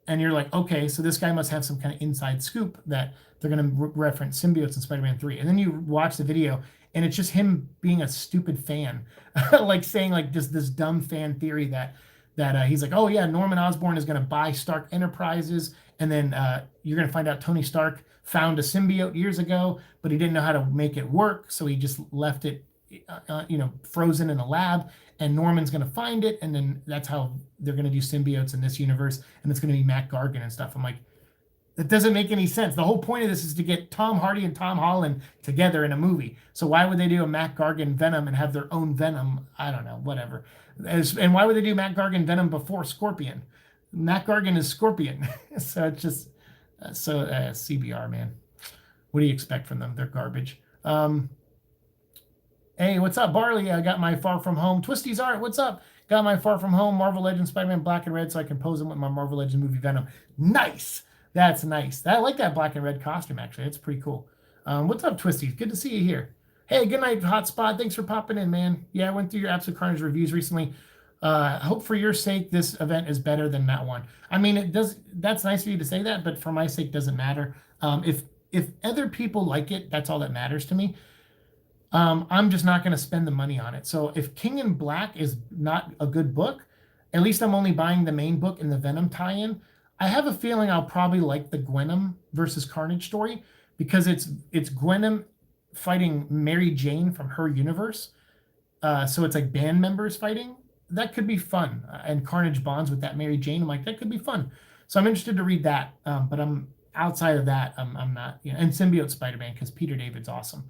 And you're like, okay, so this guy must have some kind of inside scoop that they're going to reference symbiotes in Spider-Man 3. And then you watch the video, and it's just him being a stupid fan, like saying like just this dumb fan theory that he's like, oh yeah, Norman Osborn is going to buy Stark Enterprises, and then you're going to find out Tony Stark found a symbiote years ago, but he didn't know how to make it work, so he just left it, frozen in a lab, and Norman's going to find it, and then that's how they're going to do symbiotes in this universe, and it's going to be Matt Gargan and stuff. I'm like, that doesn't make any sense. The whole point of this is to get Tom Hardy and Tom Holland together in a movie. So why would they do a Matt Gargan Venom and have their own Venom? I don't know, whatever. And why would they do Matt Gargan Venom before Scorpion? Matt Gargan is Scorpion. So it's just, CBR, man. What do you expect from them? They're garbage. Hey, what's up, Barley? I got my Far From Home. Twisty's Art, what's up? Got my Far From Home Marvel Legends Spider-Man Black and Red so I can pose them with my Marvel Legends movie Venom. Nice. That's nice. I like that black and red costume, actually. It's pretty cool. What's up, Twisty? Good to see you here. Hey, good night, Hotspot. Thanks for popping in, man. Yeah, I went through your Absolute Carnage reviews recently. Hope for your sake this event is better than that one. I mean, it does. That's nice of you to say that, but for my sake, doesn't matter. If other people like it, that's all that matters to me. I'm just not going to spend the money on it. So if King in Black is not a good book, at least I'm only buying the main book and the Venom tie-in. I have a feeling I'll probably like the Gwenom versus Carnage story because it's Gwenom fighting Mary Jane from her universe. So it's like band members fighting. That could be fun. And Carnage bonds with that Mary Jane. I'm like, that could be fun. So I'm interested to read that. But I'm outside of that, I'm not. And Symbiote Spider-Man because Peter David's awesome.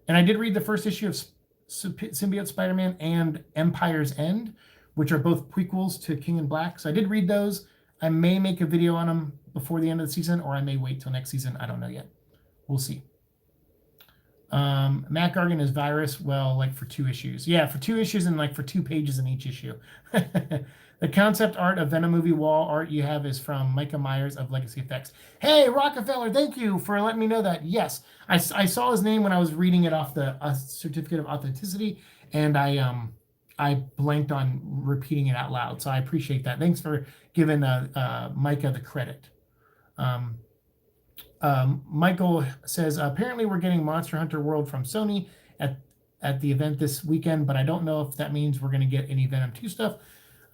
And I did read the first issue of Symbiote Spider-Man and Empire's End, which are both prequels to King in Black. So I did read those. I may make a video on them before the end of the season, or I may wait till next season. I don't know yet. We'll see. Matt Gargan is Virus. Well, like for 2 issues. Yeah, for 2 issues and like for 2 pages in each issue. The concept art of Venom movie wall art you have is from Micah Myers of Legacy Effects. Hey, Rockefeller, thank you for letting me know that. Yes, I saw his name when I was reading it off the certificate of authenticity, and I blanked on repeating it out loud. So I appreciate that. Thanks for giving Micah the credit. Michael says, apparently we're getting Monster Hunter World from Sony at the event this weekend, but I don't know if that means we're going to get any Venom 2 stuff.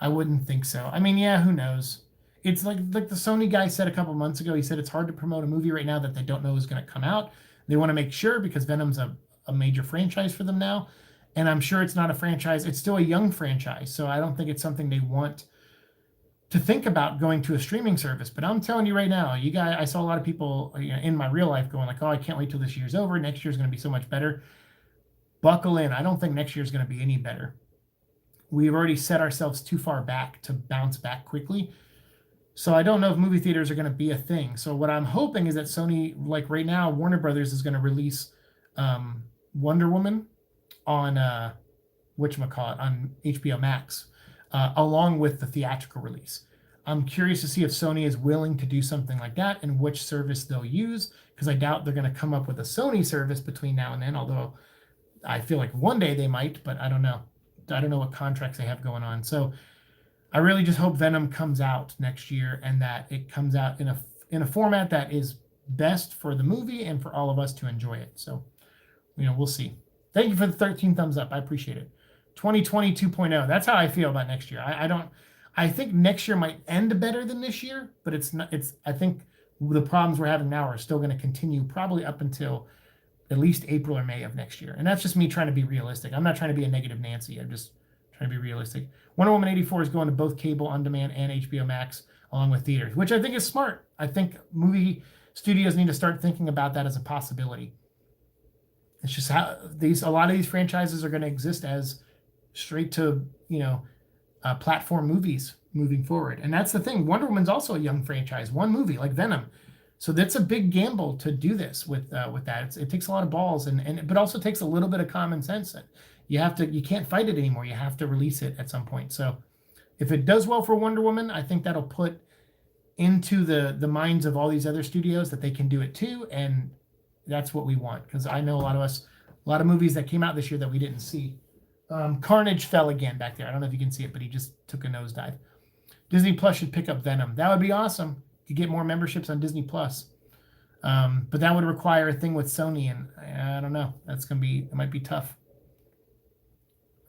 I wouldn't think so. I mean, yeah, who knows? It's like the Sony guy said a couple months ago. He said it's hard to promote a movie right now that they don't know is going to come out. They want to make sure because Venom's a major franchise for them now. And I'm sure it's not a franchise. It's still a young franchise. So I don't think it's something they want to think about going to a streaming service. But I'm telling you right now, I saw a lot of people in my real life going like, oh, I can't wait till this year's over. Next year's going to be so much better. Buckle in. I don't think next year's going to be any better. We've already set ourselves too far back to bounce back quickly. So I don't know if movie theaters are going to be a thing. So what I'm hoping is that Sony, like right now, Warner Brothers is going to release Wonder Woman on whatchamacallit, on HBO Max, along with the theatrical release. I'm curious to see if Sony is willing to do something like that and which service they'll use, because I doubt they're going to come up with a Sony service between now and then, although I feel like one day they might, but I don't know. I don't know what contracts they have going on. So I really just hope Venom comes out next year and that it comes out in a format that is best for the movie and for all of us to enjoy it. So, we'll see. Thank you for the 13 thumbs up. I appreciate it. 2020 2.0. That's how I feel about next year. I think next year might end better than this year, but I think the problems we're having now are still going to continue probably up until at least April or May of next year. And that's just me trying to be realistic. I'm not trying to be a negative Nancy. I'm just trying to be realistic. Wonder Woman 84 is going to both cable on demand and HBO Max along with theaters, which I think is smart. I think movie studios need to start thinking about that as a possibility. It's just how a lot of these franchises are going to exist as straight to, platform movies moving forward. And that's the thing. Wonder Woman's also a young franchise, one movie like Venom. So that's a big gamble to do this with that. It takes a lot of balls but also takes a little bit of common sense. You can't fight it anymore. You have to release it at some point. So if it does well for Wonder Woman, I think that'll put into the minds of all these other studios that they can do it too. And that's what we want. Because I know a lot of movies that came out this year that we didn't see. Carnage fell again back there. I don't know if you can see it, but he just took a nosedive. Disney Plus should pick up Venom. That would be awesome. You get more memberships on Disney Plus. But that would require a thing with Sony, and I don't know. It might be tough.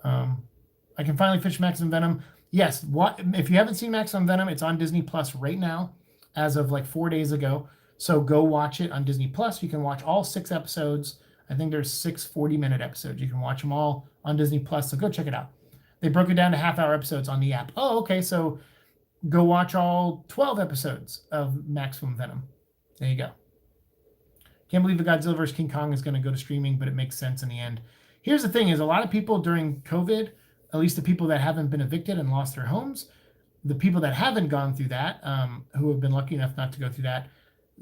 I can finally finish Maximum Venom. Yes, if you haven't seen Maximum Venom, it's on Disney Plus right now, as of like 4 days ago. So go watch it on Disney Plus. You can watch all 6 episodes. I think there's 6 40-minute episodes. You can watch them all on Disney Plus. So go check it out. They broke it down to half-hour episodes on the app. Oh, okay. So go watch all 12 episodes of Maximum Venom. There you go. Can't believe the Godzilla vs. King Kong is going to go to streaming, but it makes sense in the end. Here's the thing: is a lot of people during COVID, at least the people that haven't been evicted and lost their homes, the people that haven't gone through that, who have been lucky enough not to go through that,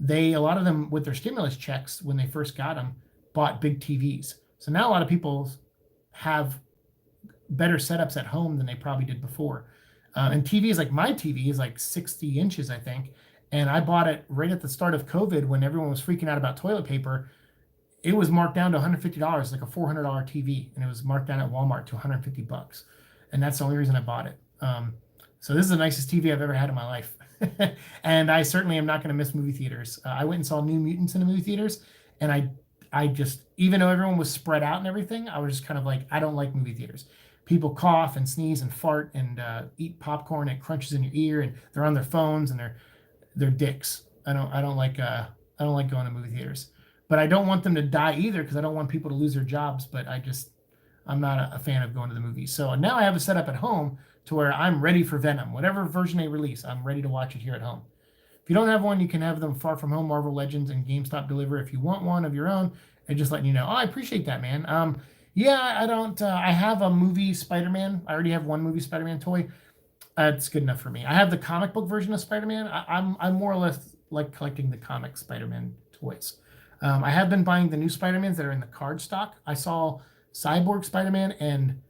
a lot of them with their stimulus checks when they first got them, bought big TVs. So now a lot of people have better setups at home than they probably did before. And TVs, like my TV is like 60 inches, I think. And I bought it right at the start of COVID when everyone was freaking out about toilet paper. It was marked down to $150, like a $400 TV. And it was marked down at Walmart to $150. And that's the only reason I bought it. So this is the nicest TV I've ever had in my life. And I certainly am not going to miss movie theaters. I went and saw New Mutants in the movie theaters. And I just, even though everyone was spread out and everything, I was just kind of like, I don't like movie theaters. People cough and sneeze and fart and eat popcorn. It crunches in your ear, and they're on their phones and they're dicks. I don't like going to movie theaters, but I don't want them to die either, because I don't want people to lose their jobs. But I'm not a fan of going to the movies. So now I have a setup at home to where I'm ready for Venom, whatever version they release. I'm ready to watch it here at home. If you don't have one, you can have them Far From Home, Marvel Legends, and GameStop deliver if you want one of your own. And just letting you know. Oh, I appreciate that, man. Yeah, I don't. I have a movie Spider-Man. I already have one movie Spider-Man toy. It's good enough for me. I have the comic book version of Spider-Man. I'm more or less like collecting the comic Spider-Man toys. I have been buying the new Spider-Mans that are in the card stock. I saw Cyborg Spider-Man and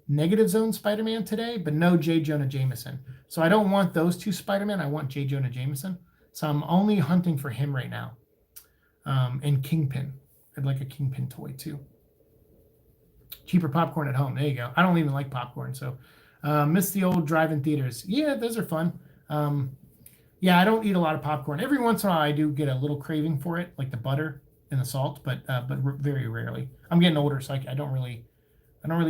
Negative Zone Spider-Man today, but no J. Jonah Jameson. So I don't want those 2 Spider-Man. I want J. Jonah Jameson. So I'm only hunting for him right now. And Kingpin. I'd like a Kingpin toy too. Cheaper popcorn at home. There you go. I don't even like popcorn, so miss the old drive-in theaters. Yeah, those are fun. Yeah, I don't eat a lot of popcorn. Every once in a while, I do get a little craving for it, like the butter and the salt, but very rarely. I'm getting older, so I don't really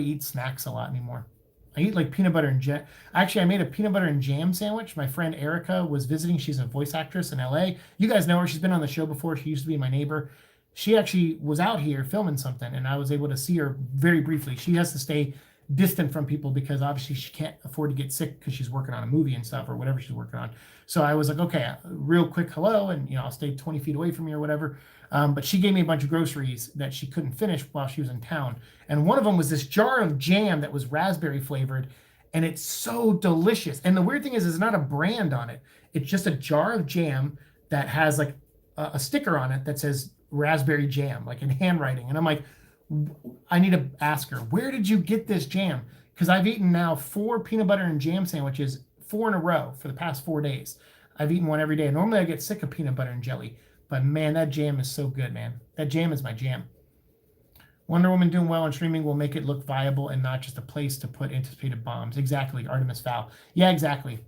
eat snacks a lot anymore. I eat like peanut butter and jam. Actually, I made a peanut butter and jam sandwich. My friend Erica was visiting. She's a voice actress in LA. You guys know her. She's been on the show before. She used to be my neighbor. She actually was out here filming something, and I was able to see her very briefly. She has to stay distant from people because obviously she can't afford to get sick because she's working on a movie and stuff or whatever she's working on. So I was like, okay, real quick hello, and I'll stay 20 feet away from you or whatever. But she gave me a bunch of groceries that she couldn't finish while she was in town. And one of them was this jar of jam that was raspberry flavored, and it's so delicious. And the weird thing is, it's not a brand on it. It's just a jar of jam that has like a sticker on it that says raspberry jam, like in handwriting. And I'm like, I need to ask her, where did you get this jam? Because I've eaten now 4 peanut butter and jam sandwiches, 4 in a row for the past 4 days. I've eaten one every day. Normally I get sick of peanut butter and jelly, but man, that jam is so good, man. That jam is my jam. Wonder Woman doing well on streaming will make it look viable and not just a place to put anticipated bombs. Exactly, Artemis Fowl. Yeah, exactly.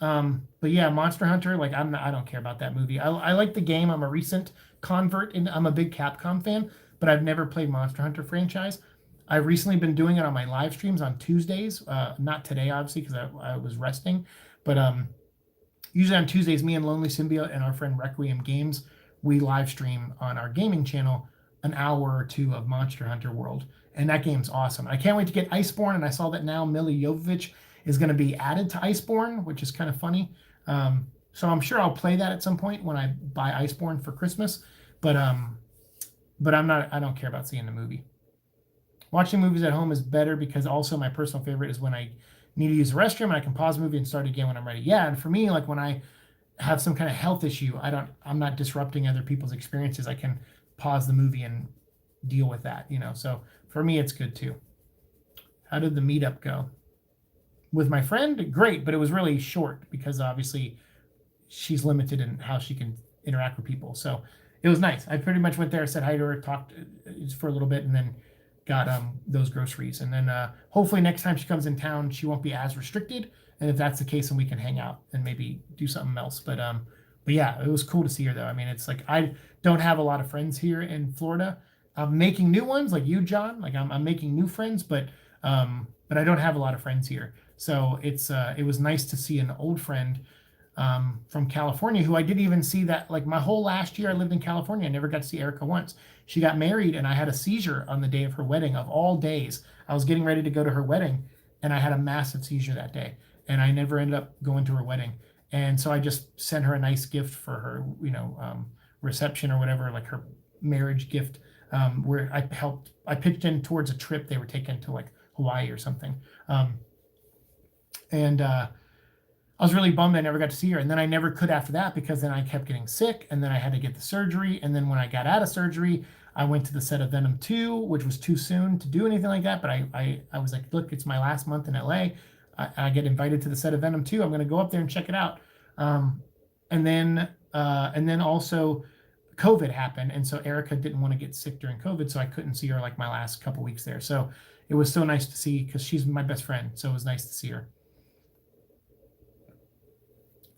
But yeah, Monster Hunter, like I don't care about that movie. I like the game. I'm a recent convert, and I'm a big Capcom fan, but I've never played Monster Hunter franchise. I've recently been doing it on my live streams on Tuesdays. Not today, obviously, because I was resting. But usually on Tuesdays, me and Lonely Symbiote and our friend Requiem Games, we live stream on our gaming channel an hour or 2 of Monster Hunter World. And that game's awesome. I can't wait to get Iceborne, and I saw that now Mila Jovovich is going to be added to Iceborne, which is kind of funny. So I'm sure I'll play that at some point when I buy Iceborne for Christmas. But I don't care about seeing the movie. Watching movies at home is better because also my personal favorite is when I need to use the restroom and I can pause the movie and start again when I'm ready. Yeah, and for me, like when I have some kind of health issue, I'm not disrupting other people's experiences. I can pause the movie and deal with that, So for me, it's good too. How did the meetup go? With my friend, great, but it was really short because obviously she's limited in how she can interact with people. So it was nice. I pretty much went there, said hi to her, talked for a little bit, and then got those groceries. And then hopefully next time she comes in town, she won't be as restricted. And if that's the case, then we can hang out and maybe do something else. But But yeah, it was cool to see her though. I mean, it's like I don't have a lot of friends here in Florida. I'm making new ones, like you, John. Like I'm making new friends, but I don't have a lot of friends here. So it was nice to see an old friend from California who I didn't even see that like my whole last year I lived in California. I never got to see Erica once. She got married and I had a seizure on the day of her wedding of all days. I was getting ready to go to her wedding and I had a massive seizure that day and I never ended up going to her wedding. And so I just sent her a nice gift for her, reception or whatever, like her marriage gift, where I pitched in towards a trip they were taking to like Hawaii or something. And I was really bummed I never got to see her. And then I never could after that because then I kept getting sick and then I had to get the surgery. And then when I got out of surgery, I went to the set of Venom 2, which was too soon to do anything like that. But I was like, look, it's my last month in LA. I get invited to the set of Venom 2. I'm going to go up there and check it out. And then also COVID happened. And so Erica didn't want to get sick during COVID. So I couldn't see her like my last couple weeks there. So it was so nice to see because she's my best friend. So it was nice to see her.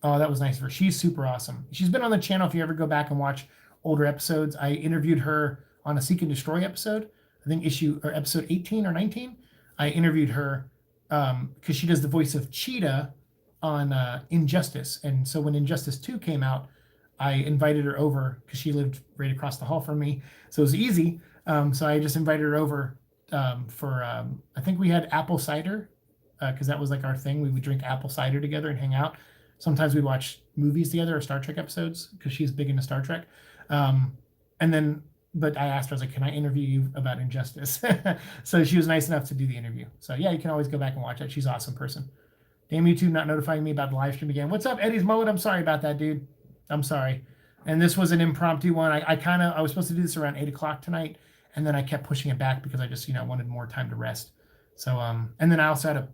Oh, that was nice of her. She's super awesome. She's been on the channel. If you ever go back and watch older episodes, I interviewed her on a Seek and Destroy episode. I think episode 18 or 19. I interviewed her because she does the voice of Cheetah on Injustice. And so when Injustice 2 came out, I invited her over because she lived right across the hall from me. So it was easy. So I just invited her over for, I think we had apple cider because that was like our thing. We would drink apple cider together and hang out. Sometimes we'd watch movies together or Star Trek episodes because she's big into Star Trek. But I asked her, I was like, can I interview you about Injustice? So she was nice enough to do the interview. So yeah, you can always go back and watch it. She's an awesome person. Damn YouTube not notifying me about the live stream again. What's up, Eddie's Mullet? I'm sorry about that, dude. I'm sorry. And this was an impromptu one. I was supposed to do this around 8 o'clock tonight, and then I kept pushing it back because I just, wanted more time to rest. So, and then I also had to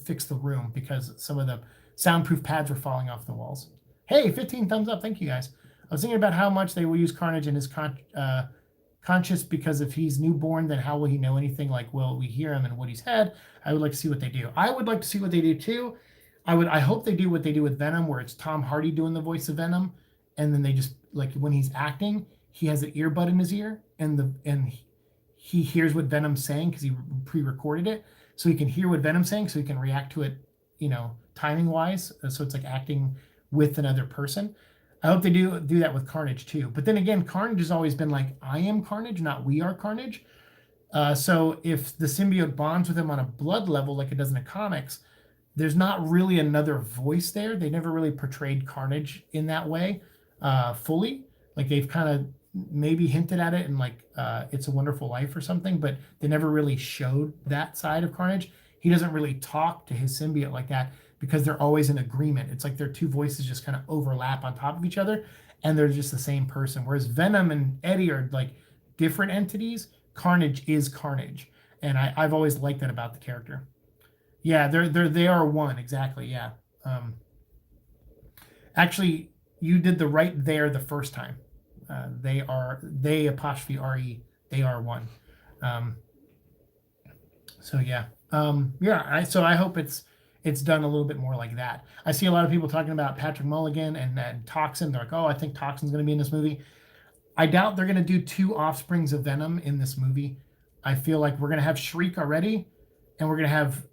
fix the room because some of the soundproof pads were falling off the walls. Hey, 15 thumbs up. Thank you, guys. I was thinking about how much they will use Carnage in his conscious because if he's newborn, then how will he know anything? Like, will we hear him and what he's had? I would like to see what they do. I would like to see what they do, too. I hope they do what they do with Venom, where it's Tom Hardy doing the voice of Venom, and then they just, like, when he's acting, he has an earbud in his ear, and he hears what Venom's saying because he pre-recorded it, so he can hear what Venom's saying, so he can react to it, timing wise. So it's like acting with another person. I hope they do that with Carnage too. But then again, Carnage has always been like, I am Carnage, not we are Carnage. So if the symbiote bonds with him on a blood level, like it does in the comics, there's not really another voice there. They never really portrayed Carnage in that way fully. Like they've kind of maybe hinted at it in like It's a Wonderful Life or something, but they never really showed that side of Carnage. He doesn't really talk to his symbiote like that because they're always in agreement. It's like their two voices just kind of overlap on top of each other and they're just the same person. Whereas Venom and Eddie are like different entities. Carnage is Carnage. And I've always liked that about the character. Yeah, they are one, exactly, yeah. Actually, you did the right there the first time. They apostrophe R-E, they are one. So yeah. So I hope it's done a little bit more like that. I see a lot of people talking about Patrick Mulligan and Toxin. They're like, oh, I think Toxin's going to be in this movie. I doubt they're going to do two offsprings of Venom in this movie. I feel like we're going to have Shriek already, and we're going to have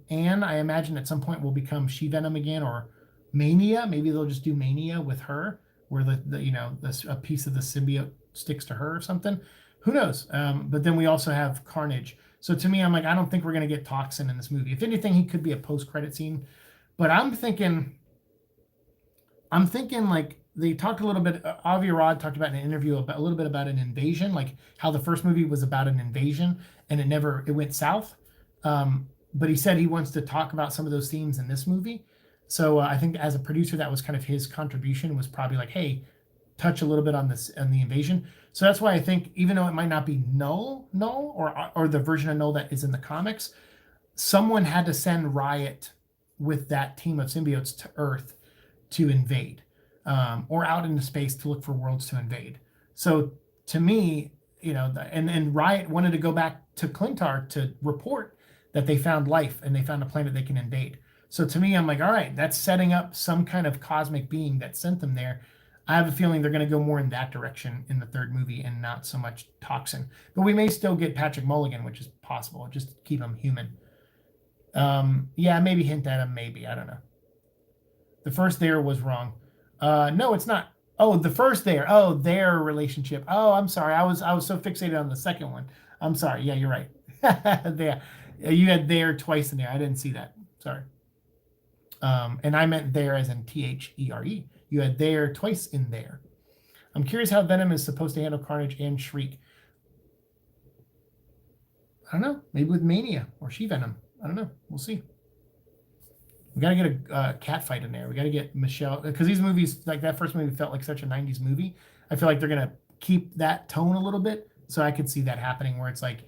Anne, I imagine at some point will become She-Venom again, or Mania. Maybe they'll just do Mania with her, where a piece of the symbiote sticks to her or something. Who knows? But then we also have Carnage. So to me, I'm like, I don't think we're going to get Toxin in this movie. If anything, he could be a post-credit scene. But I'm thinking like they talked a little bit, Avi Arad talked about in an interview a little bit about an invasion, like how the first movie was about an invasion and it went south. But he said he wants to talk about some of those themes in this movie. So I think as a producer, that was kind of his contribution, was probably like, hey, touch a little bit on the invasion. So that's why I think, even though it might not be Null, or the version of Null that is in the comics, someone had to send Riot with that team of symbiotes to Earth to invade, or out into space to look for worlds to invade. So to me, and Riot wanted to go back to Klyntar to report that they found life and they found a planet they can invade. So to me, I'm like, all right, that's setting up some kind of cosmic being that sent them there. I have a feeling they're going to go more in that direction in the third movie and not so much Toxin. But we may still get Patrick Mulligan, which is possible. Just keep him human. Yeah, maybe hint at him. Maybe, I don't know. The first there was wrong. No, it's not. Oh, the first there. Oh, their relationship. Oh, I'm sorry. I was so fixated on the second one. I'm sorry. Yeah, you're right. There, you had there twice in there. I didn't see that. Sorry. And I meant there as in THERE. You had there twice in there. I'm curious how Venom is supposed to handle Carnage and Shriek. I don't know. Maybe with Mania or She-Venom. I don't know. We'll see. We got to get a cat fight in there. We got to get Michelle, because these movies, like that first movie felt like such a 90s movie. I feel like they're going to keep that tone a little bit. So I could see that happening where it's like,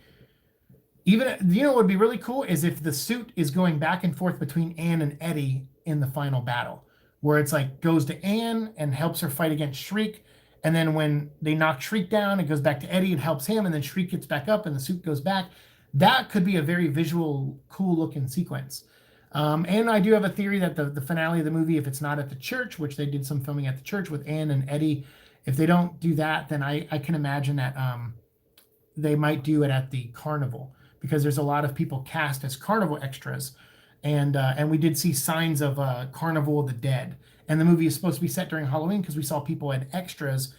even, you know, what would be really cool is if the suit is going back and forth between Anne and Eddie in the final battle, where it's like goes to Anne and helps her fight against Shriek. And then when they knock Shriek down, it goes back to Eddie and helps him. And then Shriek gets back up and the suit goes back. That could be a very visual, cool looking sequence. And I do have a theory that the finale of the movie, if it's not at the church, which they did some filming at the church with Anne and Eddie, if they don't do that, then I can imagine that they might do it at the carnival, because there's a lot of people cast as carnival extras. And we did see signs of Carnival of the Dead. And the movie is supposed to be set during Halloween because we saw people and extras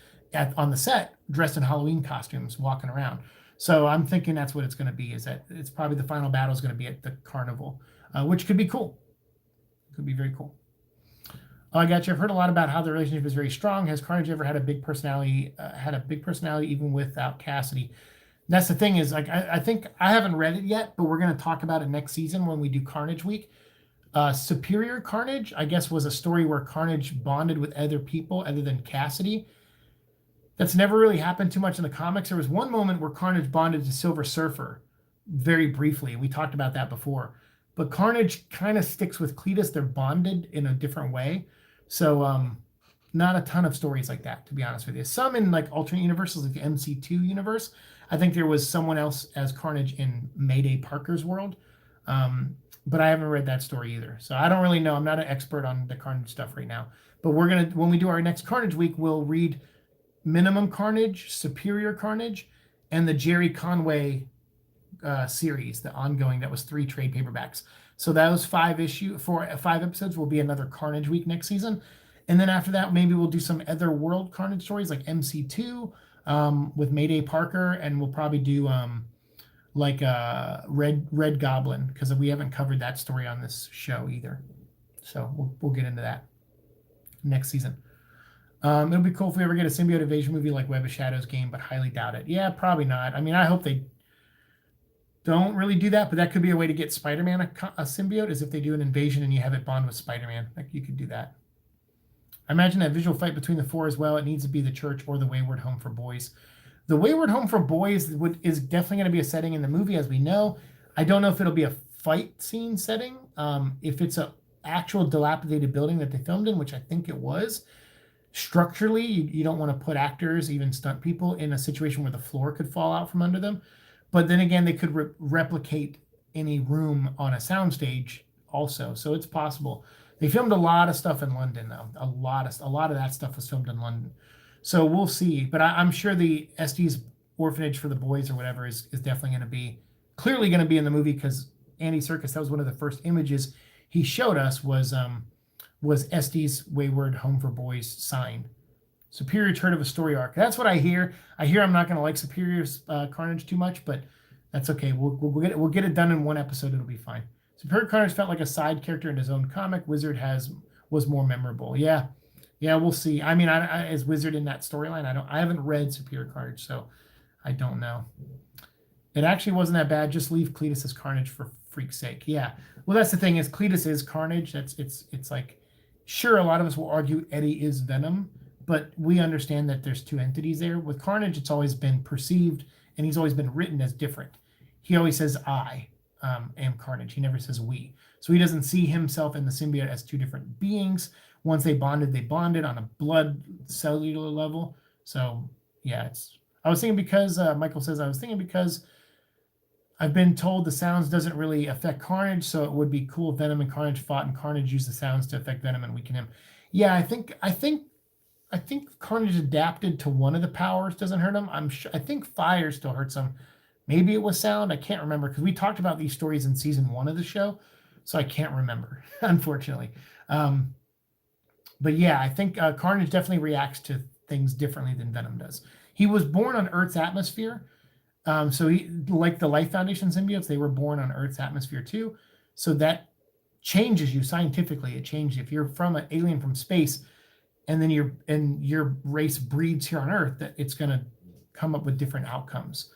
on the set dressed in Halloween costumes walking around. So I'm thinking that's what it's going to be, is that it's probably the final battle is going to be at the carnival, which could be cool. Could be very cool. Oh, I got you. I've heard a lot about how the relationship is very strong. Has Carnage ever had a big personality, even without Cassidy? That's the thing, is like, I think I haven't read it yet, but we're going to talk about it next season when we do Carnage Week. Superior Carnage, I guess, was a story where Carnage bonded with other people other than Cassidy. That's never really happened too much in the comics. There was one moment where Carnage bonded to Silver Surfer very briefly. We talked about that before. But Carnage kind of sticks with Cletus. They're bonded in a different way. So not a ton of stories like that, to be honest with you. Some in like alternate universes, like the MC2 universe. I think there was someone else as Carnage in Mayday Parker's world. But I haven't read that story either. So I don't really know. I'm not an expert on the Carnage stuff right now. But we're going to, when we do our next Carnage Week, we'll read Minimum Carnage, Superior Carnage, and the Jerry Conway series, the ongoing, that was 3 trade paperbacks. So those 5 episodes will be another Carnage Week next season. And then after that, maybe we'll do some other world Carnage stories like MC2 with Mayday Parker, and we'll probably do Red Goblin, because we haven't covered that story on this show either. So we'll get into that next season. It'll be cool if we ever get a symbiote invasion movie like Web of Shadows game, but highly doubt it. Yeah, probably not. I mean, I hope they don't really do that, but that could be a way to get Spider-Man a symbiote, is if they do an invasion and you have it bond with Spider-Man. Like, you could do that. I imagine that visual fight between the 4 as well. It needs to be the church or the Wayward Home for Boys. The Wayward Home for Boys is definitely going to be a setting in the movie, as we know. I don't know if it'll be a fight scene setting. If it's an actual dilapidated building that they filmed in, which I think it was, structurally, you don't want to put actors, even stunt people, in a situation where the floor could fall out from under them. But then again, they could replicate any room on a soundstage also. So it's possible. They filmed a lot of stuff in London, though. A lot of that stuff was filmed in London. So we'll see. But I'm sure the Estes Orphanage for the Boys or whatever is definitely going to be, clearly going to be in the movie, because Andy Serkis, that was one of the first images he showed us, was Estes Wayward Home for Boys sign. Superior turn of a story arc. That's what I hear. I hear I'm not going to like Superior's Carnage too much, but that's okay. We'll get it done in one episode. It'll be fine. Superior Carnage felt like a side character in his own comic. Wizard was more memorable. Yeah, we'll see. I mean, I as Wizard in that storyline, I haven't read Superior Carnage, so I don't know. It actually wasn't that bad. Just leave Cletus as Carnage for freak's sake. Yeah. Well, that's the thing, is Cletus is Carnage. It's like, sure, a lot of us will argue Eddie is Venom, but we understand that there's 2 entities there. With Carnage, it's always been perceived, and he's always been written as different. He always says, I am Carnage. He never says we. So he doesn't see himself and the symbiote as 2 different beings. Once they bonded on a blood cellular level. So, yeah, I was thinking because, Michael says, I was thinking because I've been told the sounds doesn't really affect Carnage, so it would be cool if Venom and Carnage fought and Carnage used the sounds to affect Venom and weaken him. Yeah, I think Carnage adapted to one of the powers, doesn't hurt him. I think fire still hurts him. Maybe it was sound. I can't remember because we talked about these stories in season 1 of the show, so I can't remember, unfortunately. But yeah, I think Carnage definitely reacts to things differently than Venom does. He was born on Earth's atmosphere. So he, like the Life Foundation symbiotes, they were born on Earth's atmosphere too. So that changes you scientifically. It changes if you're from an alien from space, and then your race breeds here on Earth, that it's going to come up with different outcomes.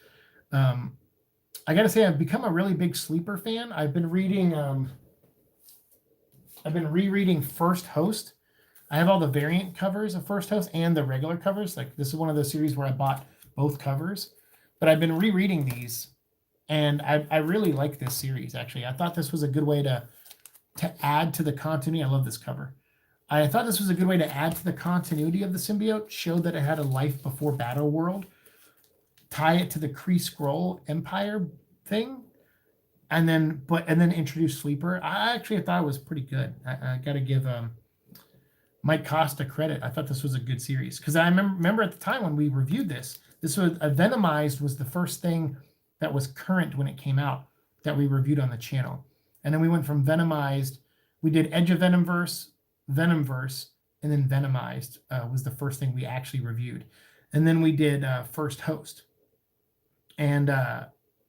I got to say, I've become a really big Sleeper fan. I've been reading. I've been rereading First Host. I have all the variant covers of First Host and the regular covers. Like, this is one of those series where I bought both covers. But I've been rereading these, and I really like this series, actually. I thought this was a good way to add to the continuity. I love this cover. I thought this was a good way to add to the continuity of the symbiote, show that it had a life before Battle World, tie it to the Kree Skrull Empire thing, and then introduce Sleeper. I actually thought it was pretty good. I got to give Mike Costa credit. I thought this was a good series because I remember at the time when we reviewed this was Venomized was the first thing that was current when it came out that we reviewed on the channel, and then we went from Venomized. We did Edge of Venomverse, Venomverse, and then Venomized was the first thing we actually reviewed, and then we did First Host, and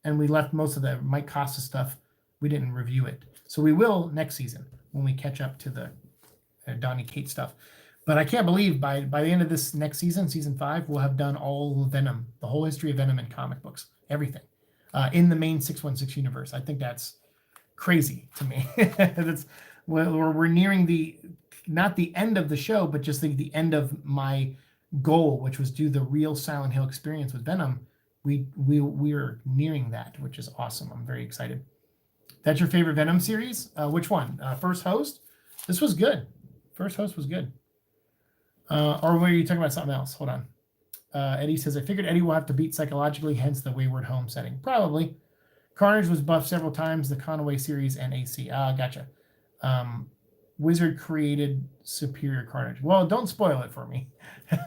we left most of the Mike Costa stuff. We didn't review it, so we will next season when we catch up to the Donny Cates stuff. But I can't believe by the end of this next season, season 5, we'll have done all of Venom, the whole history of Venom in comic books, everything in the main 616 universe. I think that's crazy to me. That's we're nearing not the end of the show, but just the end of my goal, which was do the real Silent Hill experience with Venom. We're nearing that, which is awesome. I'm very excited. That's your favorite Venom series? Which one? First Host? This was good. First Host was good. Or were you talking about something else? Hold on. Eddie says, I figured Eddie will have to beat psychologically, hence the Wayward Home setting. Probably. Carnage was buffed several times, the Conaway series and AC. Gotcha. Wizard created superior Carnage. Well, don't spoil it for me.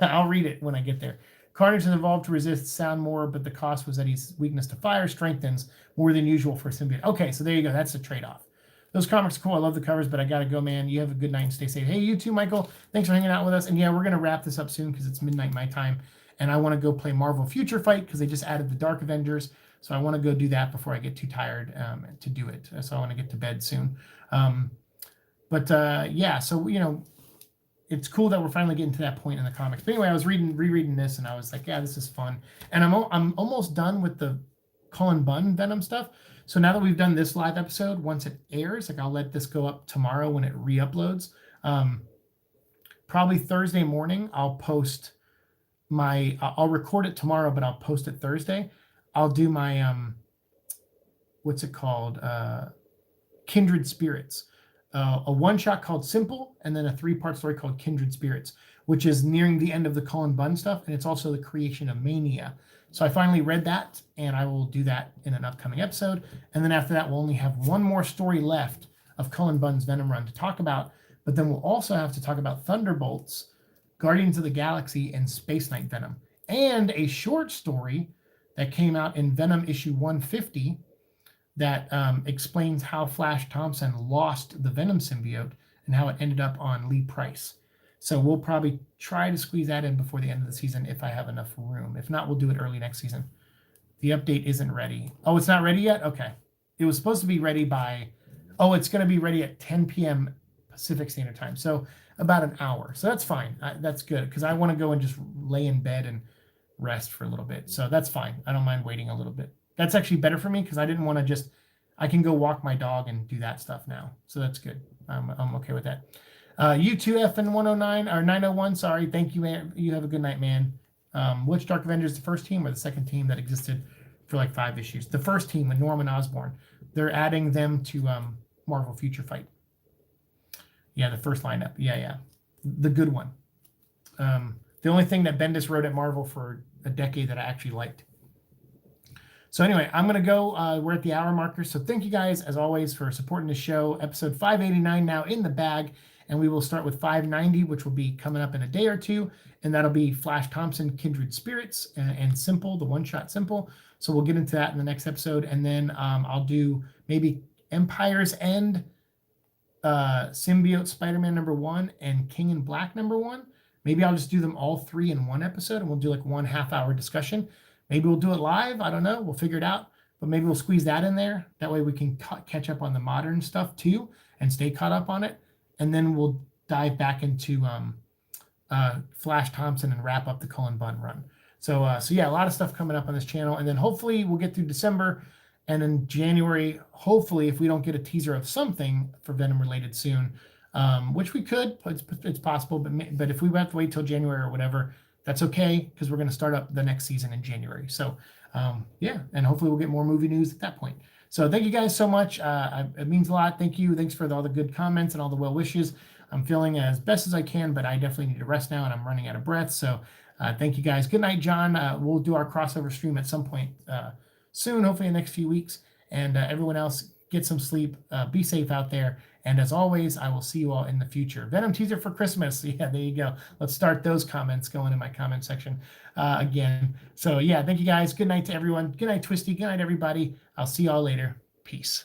I'll read it when I get there. Carnage has evolved to resist sound more, but the cost was Eddie's weakness to fire strengthens more than usual for symbiote. Okay, so there you go. That's the trade-off. Those comics are cool. I love the covers, but I got to go, man. You have a good night and stay safe. Hey, you too, Michael. Thanks for hanging out with us. And yeah, we're going to wrap this up soon because it's midnight my time. And I want to go play Marvel Future Fight because they just added the Dark Avengers. So I want to go do that before I get too tired to do it. So I want to get to bed soon. Yeah, so, it's cool that we're finally getting to that point in the comics. But anyway, I was rereading this, and I was like, yeah, this is fun. And I'm almost done with the Cullen Bunn Venom stuff. So now that we've done this live episode, once it airs, like I'll let this go up tomorrow when it re-uploads. Probably Thursday morning, I'll post I'll record it tomorrow, but I'll post it Thursday. I'll do my, what's it called? Kindred Spirits. A one-shot called Simple, and then a 3-part story called Kindred Spirits, which is nearing the end of the Cullen Bunn stuff, and it's also the creation of Mania. So I finally read that, and I will do that in an upcoming episode. And then after that, we'll only have one more story left of Cullen Bunn's Venom run to talk about, but then we'll also have to talk about Thunderbolts, Guardians of the Galaxy, and Space Knight Venom, and a short story that came out in Venom issue 150 that explains how Flash Thompson lost the Venom symbiote and how it ended up on Lee Price. So we'll probably try to squeeze that in before the end of the season if I have enough room. If not, we'll do it early next season. The update isn't ready. Oh, it's not ready yet? Okay. It was supposed to be ready it's going to be ready at 10 p.m. Pacific Standard Time. So about an hour. So that's fine. That's good because I want to go and just lay in bed and rest for a little bit. So that's fine. I don't mind waiting a little bit. That's actually better for me because I didn't want to I can go walk my dog and do that stuff now. So that's good. I'm okay with that. U2FN109 or 901, sorry. Thank you, man. You have a good night, man. Which Dark Avengers, the first team or the second team that existed for like 5 issues? The first team with Norman Osborn. They're adding them to Marvel Future Fight. Yeah, the first lineup. Yeah. The good one. The only thing that Bendis wrote at Marvel for a decade that I actually liked. So anyway, I'm going to go. We're at the hour marker. So thank you guys, as always, for supporting the show. Episode 589 now in the bag. And we will start with 590, which will be coming up in a day or two. And that'll be Flash Thompson, Kindred Spirits, and Simple, the one-shot Simple. So we'll get into that in the next episode. And then I'll do maybe Empire's End, Symbiote Spider-Man #1, and King in Black #1. Maybe I'll just do them all three in one episode, and we'll do like 1.5 hour discussion. Maybe we'll do it live. I don't know. We'll figure it out. But maybe we'll squeeze that in there. That way we can catch up on the modern stuff too and stay caught up on it. And then we'll dive back into Flash Thompson and wrap up the Cullen Bunn run. So yeah, a lot of stuff coming up on this channel. And then hopefully we'll get through December. And in January, hopefully, if we don't get a teaser of something for Venom related soon, which we could, it's possible. But if we have to wait till January or whatever, that's okay, because we're going to start up the next season in January. So yeah, and hopefully we'll get more movie news at that point. So thank you guys so much. It means a lot. Thank you. Thanks for all the good comments and all the well wishes. I'm feeling as best as I can, but I definitely need to rest now, and I'm running out of breath. So thank you guys. Good night, John. We'll do our crossover stream at some point soon, hopefully in the next few weeks. And everyone else, get some sleep. Be safe out there. And as always, I will see you all in the future. Venom teaser for Christmas. Yeah, there you go. Let's start those comments going in my comment section again. So yeah, thank you guys. Good night to everyone. Good night, Twisty. Good night, everybody. I'll see y'all later. Peace.